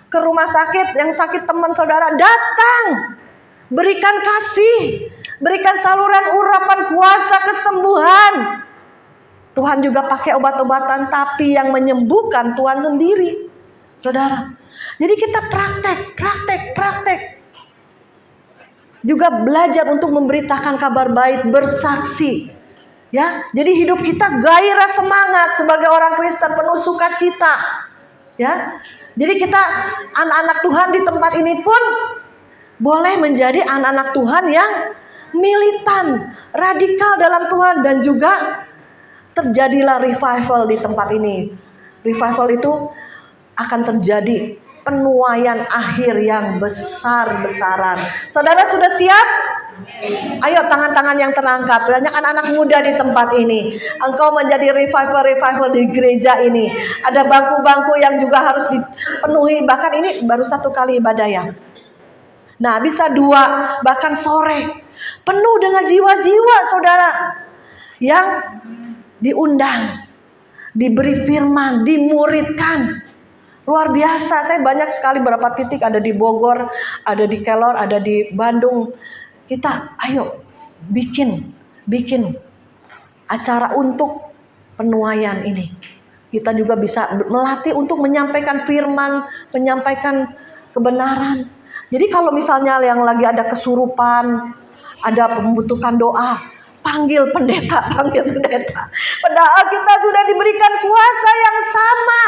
S3: ke rumah sakit. Yang sakit teman saudara datang. Berikan kasih. Berikan saluran urapan kuasa kesembuhan. Tuhan juga pakai obat-obatan, tapi yang menyembuhkan Tuhan sendiri. Saudara. Jadi kita praktek. Juga belajar untuk memberitakan kabar baik, bersaksi. Ya, jadi hidup kita gairah semangat sebagai orang Kristen, penuh sukacita. Ya. Jadi kita anak-anak Tuhan di tempat ini pun boleh menjadi anak-anak Tuhan yang militan, radikal dalam Tuhan, dan juga terjadilah revival di tempat ini. Revival itu akan terjadi penuaian akhir yang besar-besaran. Saudara sudah siap? Ayo, tangan-tangan yang terangkat. Banyak anak-anak muda di tempat ini. Engkau menjadi revival di gereja ini. Ada bangku-bangku yang juga harus dipenuhi. Bahkan ini baru 1 kali ibadah ya. Nah, bisa 2, bahkan sore. Penuh dengan jiwa-jiwa saudara yang diundang, diberi firman, dimuridkan. Luar biasa. Saya banyak sekali berapa titik, ada di Bogor, ada di Kelor, ada di Bandung. Kita ayo bikin acara untuk penuaian ini. Kita juga bisa melatih untuk menyampaikan firman, menyampaikan kebenaran. Jadi kalau misalnya yang lagi ada kesurupan, ada membutuhkan doa, panggil pendeta. Padahal kita sudah diberikan kuasa yang sama.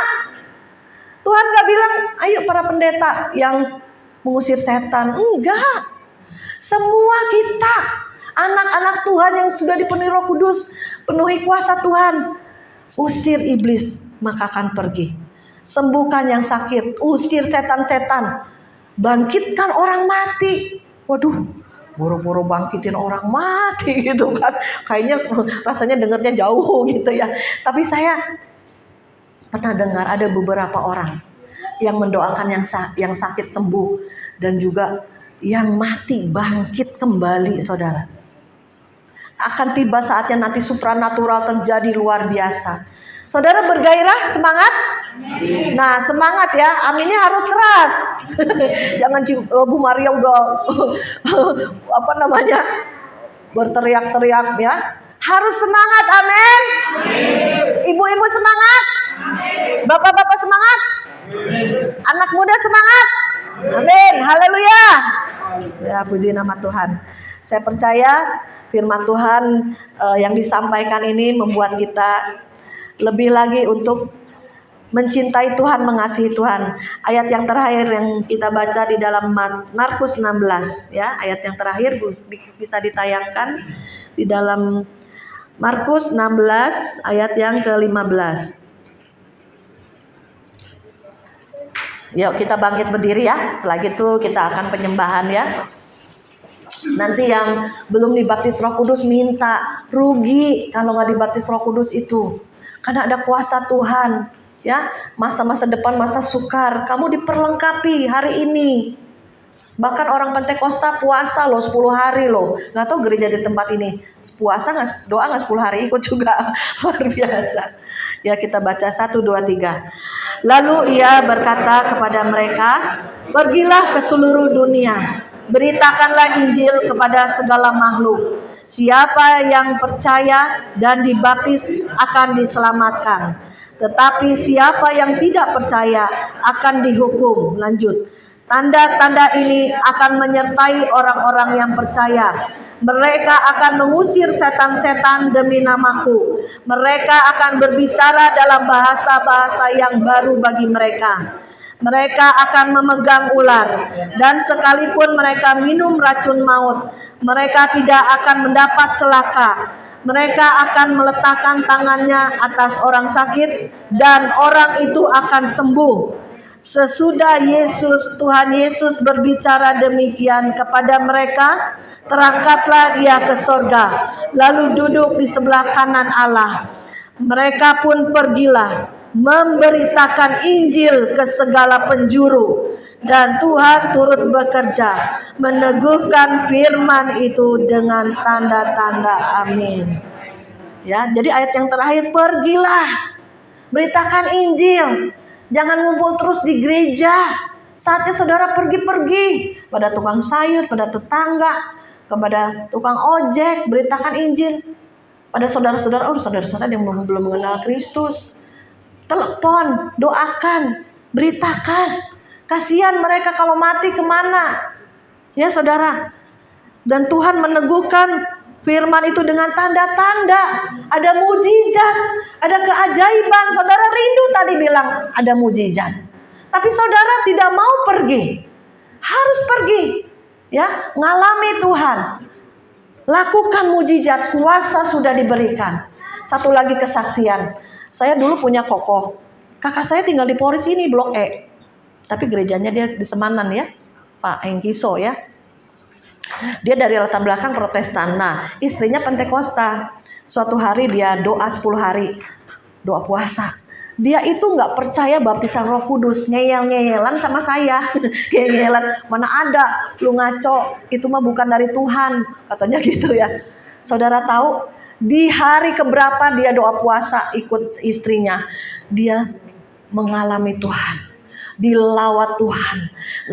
S3: Tuhan gak bilang, ayo para pendeta yang mengusir setan. Enggak. Semua kita, anak-anak Tuhan yang sudah dipenuhi Roh Kudus, penuhi kuasa Tuhan, usir iblis, maka akan pergi. Sembuhkan yang sakit, usir setan-setan, bangkitkan orang mati. Waduh, boro-boro bangkitin orang mati gitu kan. Kayaknya rasanya dengarnya jauh gitu ya. Tapi saya pernah dengar ada beberapa orang yang mendoakan yang sakit sembuh, dan juga yang mati bangkit kembali, saudara. Akan tiba saatnya nanti supranatural terjadi luar biasa. Saudara bergairah, semangat? Nah, semangat ya, aminnya harus keras. Jangan Bu Maria udah berteriak-teriak ya. Harus semangat, amin. Ibu-ibu semangat. Bapak-bapak semangat. Anak muda semangat. Amin, haleluya. Ya, puji nama Tuhan. Saya percaya firman Tuhan yang disampaikan ini membuat kita lebih lagi untuk mencintai Tuhan, mengasihi Tuhan. Ayat yang terakhir yang kita baca di dalam Markus 16 ya, ayat yang terakhir bisa ditayangkan di dalam Markus 16 ayat yang ke-15. Yuk kita bangkit berdiri ya. Setelah itu kita akan penyembahan ya. Nanti yang belum dibaptis Roh Kudus minta, rugi kalau nggak dibaptis Roh Kudus itu. Karena ada kuasa Tuhan ya. Masa-masa depan, masa sukar, kamu diperlengkapi hari ini. Bahkan orang Pentakosta puasa loh 10 hari loh. Nggak tahu gereja di tempat ini puasa nggak, doa nggak 10 hari, ikut juga. Luar biasa. Ya, kita baca 1, 2, 3. Lalu ia berkata kepada mereka, pergilah ke seluruh dunia, beritakanlah Injil kepada segala makhluk. Siapa yang percaya dan dibaptis akan diselamatkan, tetapi siapa yang tidak percaya akan dihukum. Lanjut. Tanda-tanda ini akan menyertai orang-orang yang percaya. Mereka akan mengusir setan-setan demi namaku. Mereka akan berbicara dalam bahasa-bahasa yang baru bagi mereka. Mereka akan memegang ular, dan sekalipun mereka minum racun maut, mereka tidak akan mendapat celaka. Mereka akan meletakkan tangannya atas orang sakit, dan orang itu akan sembuh. Sesudah Tuhan Yesus berbicara demikian kepada mereka, terangkatlah dia ke sorga, lalu duduk di sebelah kanan Allah. Mereka pun pergilah, memberitakan Injil ke segala penjuru, dan Tuhan turut bekerja, meneguhkan firman itu dengan tanda-tanda. Amin. Ya, jadi ayat yang terakhir, pergilah, beritakan Injil. Jangan ngumpul terus di gereja. Saatnya saudara pergi-pergi pada tukang sayur, pada tetangga, kepada tukang ojek, beritakan Injil. Pada saudara-saudara, saudara-saudara yang belum mengenal Kristus, telepon, doakan, beritakan. Kasihan mereka kalau mati kemana? Ya saudara. Dan Tuhan meneguhkan Firman itu dengan tanda-tanda, ada mujizat, ada keajaiban. Saudara rindu tadi bilang ada mujizat. Tapi saudara tidak mau pergi. Harus pergi. Ya, ngalami Tuhan. Lakukan mujizat, kuasa sudah diberikan. Satu lagi kesaksian. Saya dulu punya kokoh. Kakak saya tinggal di Polres ini, Blok E. Tapi gerejanya dia di Semanan ya. Pak Engkiso ya. Dia dari latar belakang Protestan. Nah, istrinya Pentakosta. Suatu hari dia doa 10 hari. Doa puasa. Dia itu nggak percaya baptisan Roh Kudus, ngeyel-ngeyelan sama saya. Ngeyel-ngeyelan, mana ada, lu ngaco, itu mah bukan dari Tuhan, katanya gitu ya. Saudara tahu, di hari keberapa dia doa puasa ikut istrinya, dia mengalami Tuhan, dilawat Tuhan,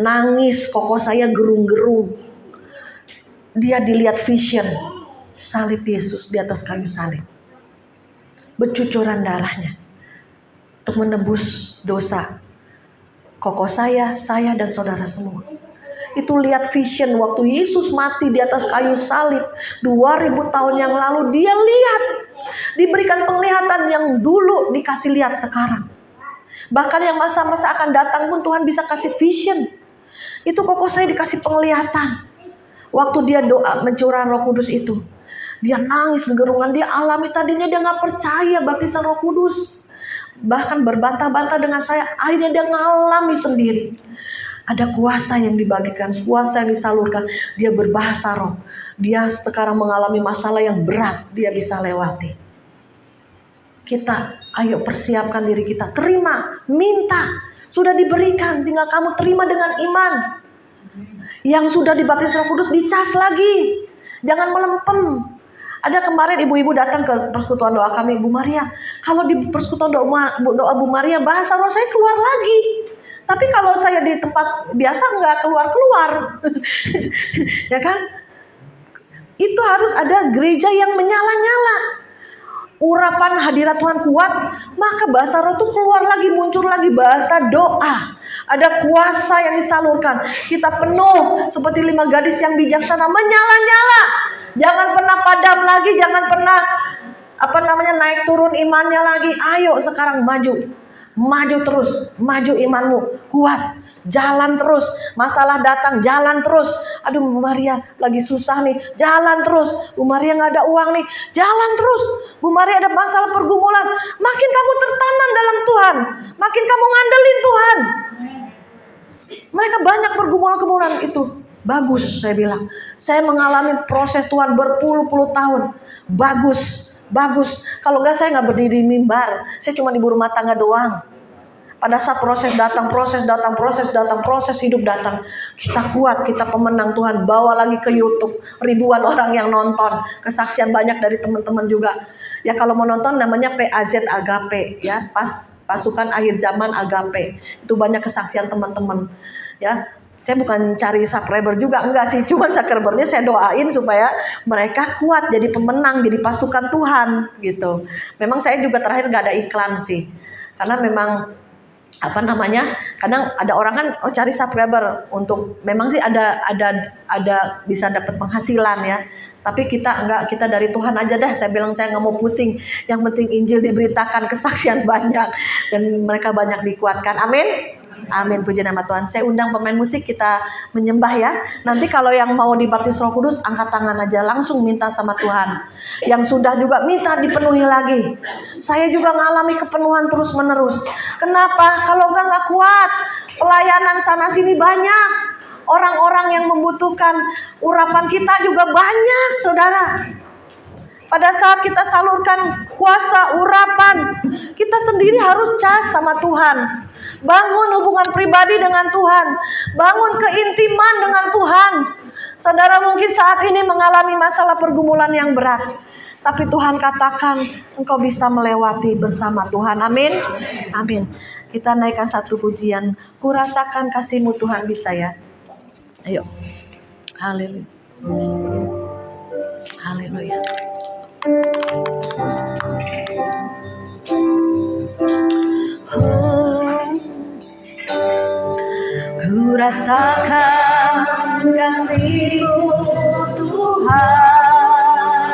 S3: nangis, koko saya gerung-gerung. Dia dilihat vision, salib Yesus di atas kayu salib, bercucuran darahnya untuk menebus dosa koko saya dan saudara semua. Itu lihat vision waktu Yesus mati di atas kayu salib 2000 tahun yang lalu. Dia lihat, diberikan penglihatan yang dulu dikasih lihat sekarang. Bahkan yang masa-masa akan datang pun Tuhan bisa kasih vision. Itu koko saya dikasih penglihatan. Waktu dia doa mencurah Roh Kudus itu, dia nangis bergerungan. Dia alami, tadinya dia gak percaya baptisan Roh Kudus, bahkan berbantah-bantah dengan saya. Akhirnya dia ngalami sendiri. Ada kuasa yang dibagikan, kuasa yang disalurkan. Dia berbahasa roh. Dia sekarang mengalami masalah yang berat, dia bisa lewati. Kita ayo persiapkan diri kita. Terima, minta. Sudah diberikan, tinggal kamu terima dengan iman. Yang sudah dibaptis Roh Kudus dicas lagi. Jangan melempem. Ada kemarin ibu-ibu datang ke persekutuan doa kami, Bu Maria. Kalau di persekutuan doa Bu Maria, bahasa roh saya keluar lagi. Tapi kalau saya di tempat biasa nggak keluar-keluar. Ya kan? Itu harus ada gereja yang menyala-nyala. Urapan hadirat Tuhan kuat, maka bahasa roh itu keluar lagi, muncul lagi bahasa doa. Ada kuasa yang disalurkan. Kita penuh seperti 5 gadis yang bijaksana, menyala-nyala. Jangan pernah padam lagi, jangan pernah naik turun imannya lagi. Ayo sekarang maju terus, maju imanmu, kuat. Jalan terus, masalah datang, jalan terus. Aduh Bu Maria lagi susah nih, jalan terus. Bu Maria gak ada uang nih, jalan terus. Bu Maria ada masalah pergumulan. Makin kamu tertanam dalam Tuhan, makin kamu ngandelin Tuhan. Mereka banyak pergumulan itu. Bagus, saya bilang. Saya mengalami proses Tuhan berpuluh-puluh tahun. Bagus. Kalau enggak saya gak berdiri di mimbar. Saya cuma di rumah tangga doang. Pada saat proses datang, proses hidup datang, kita kuat, kita pemenang. Tuhan bawa lagi ke YouTube, ribuan orang yang nonton, kesaksian banyak dari teman-teman juga. Ya kalau mau nonton namanya PAZ Agape, ya pasukan akhir zaman Agape. Itu banyak kesaksian teman-teman. Ya, saya bukan cari subscriber juga, enggak sih, cuma subscribernya saya doain supaya mereka kuat jadi pemenang, jadi pasukan Tuhan gitu. Memang saya juga terakhir nggak ada iklan sih, karena memang kadang ada orang kan cari subscriber untuk, memang sih ada bisa dapat penghasilan ya, tapi kita enggak, kita dari Tuhan aja dah. Saya bilang saya nggak mau pusing, yang penting Injil diberitakan, kesaksian banyak dan mereka banyak dikuatkan. Amin, puji nama Tuhan. Saya undang pemain musik, kita menyembah ya. Nanti kalau yang mau dibaptis Roh Kudus, angkat tangan aja, langsung minta sama Tuhan. Yang sudah juga minta dipenuhi lagi. Saya juga ngalami kepenuhan terus menerus. Kenapa? Kalau enggak kuat. Pelayanan sana sini banyak. Orang-orang yang membutuhkan urapan kita juga banyak, saudara. Pada saat kita salurkan kuasa urapan, kita sendiri harus cas sama Tuhan. Bangun hubungan pribadi dengan Tuhan. Bangun keintiman dengan Tuhan. Saudara mungkin saat ini mengalami masalah pergumulan yang berat, tapi Tuhan katakan engkau bisa melewati bersama Tuhan. Amin. Kita naikkan satu pujian. Kurasakan kasih-Mu Tuhan, bisa ya. Ayo. Haleluya. Ku rasakan kasih-Mu Tuhan,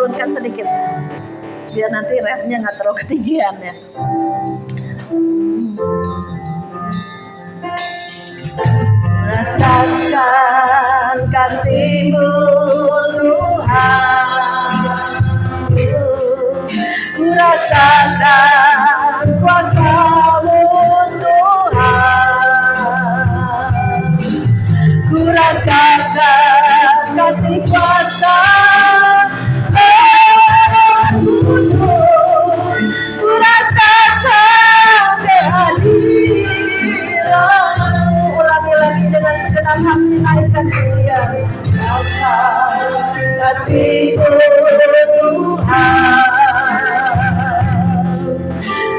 S3: turunkan sedikit biar nanti refnya nggak terlalu ketinggian ya. Rasakan kasih-Mu Tuhan, ku rasakan kuasa-Mu Tuhan, ku rasakan kasih kuasa Kudus, ku rasakan kehadiran-Mu. Ulangi lagi dengan segenap hati, naikkan Dia. Rasakan kasih-Mu Tuhan,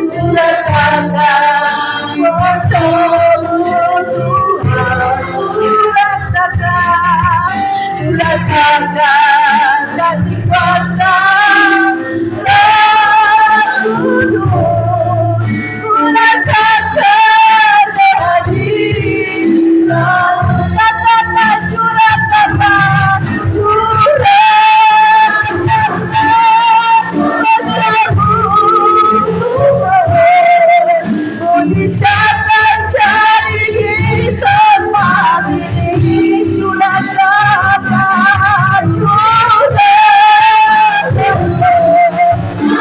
S3: ku rasakan kuasa-Mu Tuhan, ku rasakan kasih kuasa Roh Kudus, ku rasakan kehadiran. Katakan curahkanlah, kuasa-Mu Tuhan, mujizatkan jadi di tempat ini. Curahkanlah,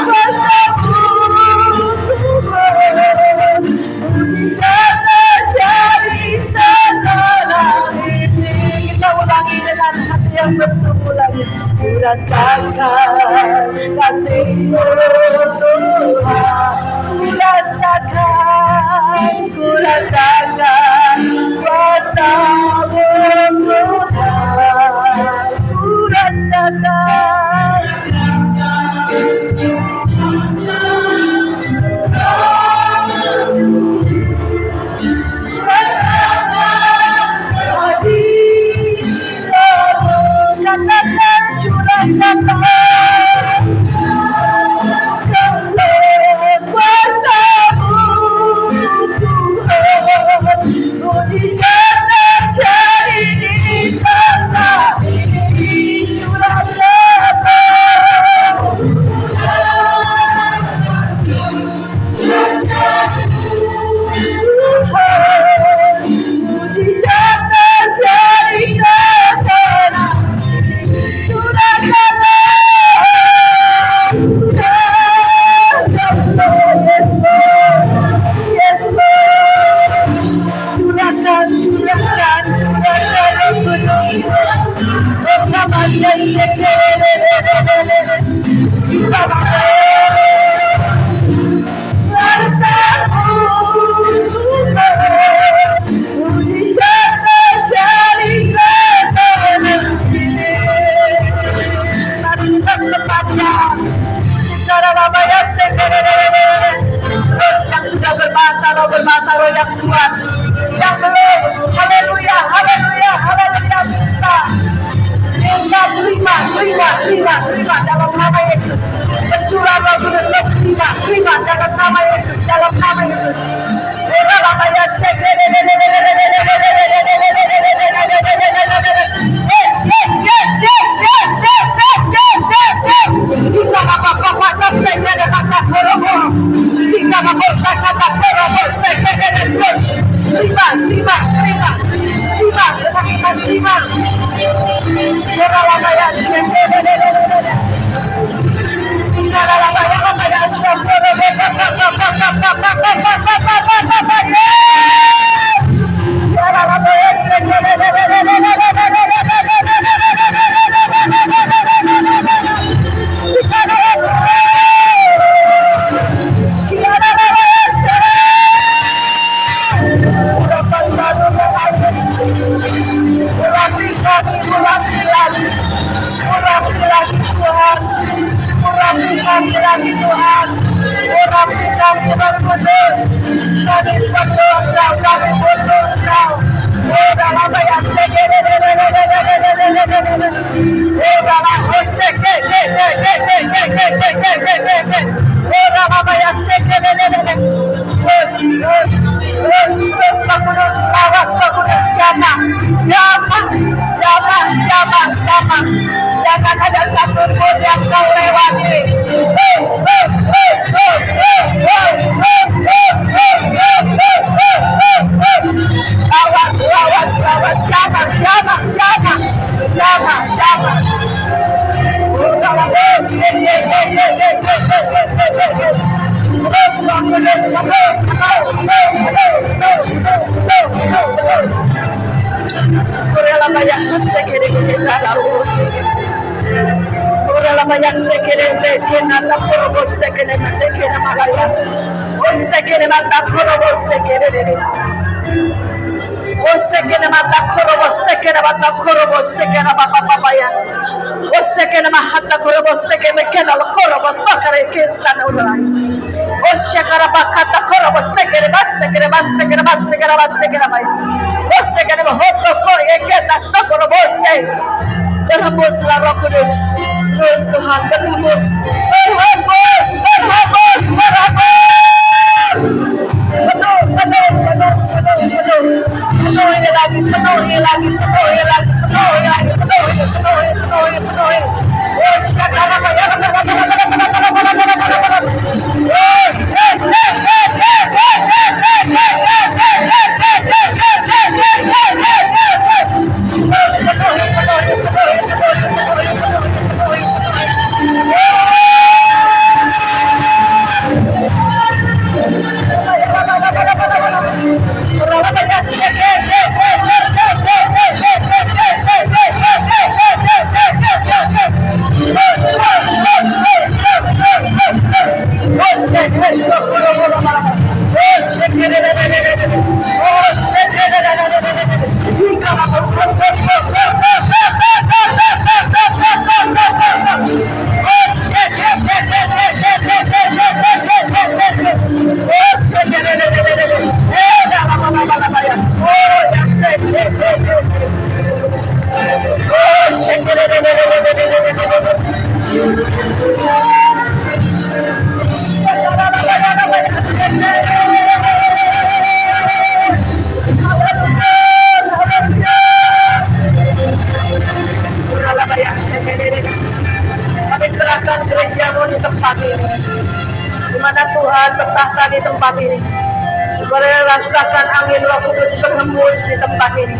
S3: kuasa-Mu Tuhan, mujizatkan jadi sekarang ini. Kita ulangi dengan hati yang bersungguh lagi. Ku rasakan kasih-Mu Tuhan, ku rasakan kuasa-Mu Tuhan, ku rasakan kuasa-Mu Tuhan, mujizat terjadi di tempat ini. Mujizat terjadi sekarang. Terus yang sudah berbahasa roh yang kuat, yang belum, haleluya, haleluya, haleluya, minta terima dalam nama Yesus. Pencurah roh kudus, terima dalam nama Yesus, dalam nama Yesus. Jangan ada satu pun yang kau sekere kita lalu ora la maya sekere kena ta korobo sekere mate kena malaya o sekere mata korobo sekere o sekere mata korobo sekere mata korobo sekere papa papa ya o sekere mahata korobo sekere kena lo korobo bakare kesana ora o shakara bakata korobo sekere bas sekere bas sekere bas sekere bas sekere bay o sekere hoto ko eketa sokorobo se berhembuslah Roh Kudus terus Tuhan berhembus berhembus berhembus berhembus penuh penuh penuh penuh penuh penuhi lagi penuhi lagi penuhi lagi penuhi lagi penuhi penuhi penuhi penuhi oh syakala ya Kami serahkan gerejamu di tempat ini, di mana Tuhan bertahta di tempat ini. Boleh rasakan angin Roh Kudus berhembus di tempat ini,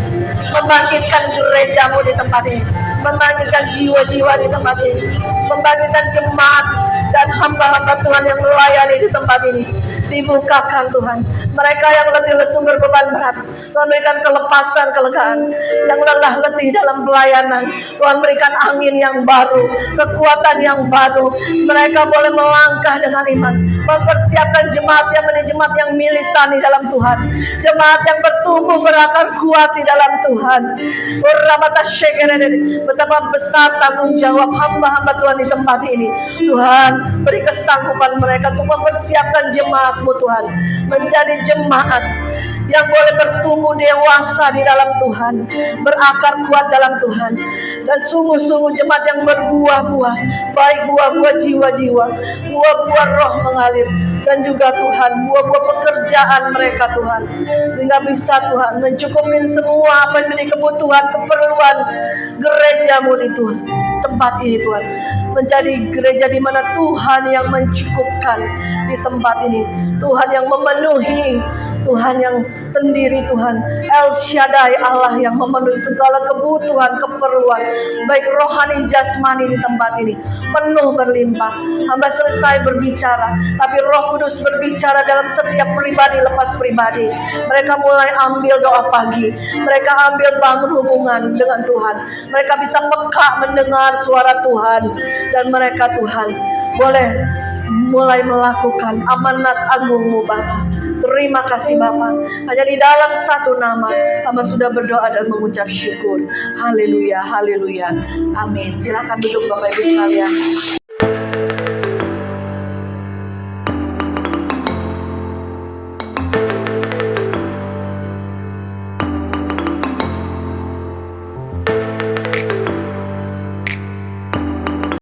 S3: membangkitkan gerejamu di tempat ini, membangkitkan jiwa-jiwa di tempat ini, membangkitkan jemaat dan hamba-hamba Tuhan yang melayani di tempat ini. Dibukakan Tuhan, mereka yang letih lesu berbeban berat, Tuhan berikan kelepasan, kelegaan. Yang lelah letih dalam pelayanan, Tuhan berikan angin yang baru, kekuatan yang baru. Mereka boleh melangkah dengan iman, mempersiapkan jemaat yang menjadi jemaat yang militan di dalam Tuhan, jemaat yang bertumbuh berakar kuat di dalam Tuhan. Betapa besar tanggung jawab hamba-hamba Tuhan di tempat ini. Tuhan, beri kesanggupan mereka untuk mempersiapkan jemaat-Mu Tuhan, menjadi jemaat yang boleh bertumbuh dewasa di dalam Tuhan, berakar kuat dalam Tuhan, dan sungguh-sungguh jemaat yang berbuah-buah, baik buah-buah jiwa-jiwa, buah-buah roh mengalir, dan juga Tuhan, buah-buah pekerjaan mereka Tuhan, sehingga bisa Tuhan mencukupin semua apa yang menjadi kebutuhan, keperluan gerejamu di Tuhan, tempat ini Tuhan, menjadi gereja di mana Tuhan yang mencukupkan di tempat ini, Tuhan yang memenuhi, Tuhan yang sendiri Tuhan, El Shaddai, Allah yang memenuhi segala kebutuhan, keperluan, baik rohani, jasmani di tempat ini, penuh berlimpah. Hamba selesai berbicara, tapi Roh Kudus berbicara dalam setiap pribadi lepas pribadi. Mereka mulai ambil doa pagi, mereka ambil bangun hubungan dengan Tuhan, mereka bisa meka mendengar suara Tuhan, dan mereka Tuhan boleh mulai melakukan amanat agung-Mu Bapa. Terima kasih Bapa. Hanya di dalam satu nama hamba sudah berdoa dan mengucap syukur. Haleluya, haleluya. Amin. Silakan duduk Bapak Ibu sekalian.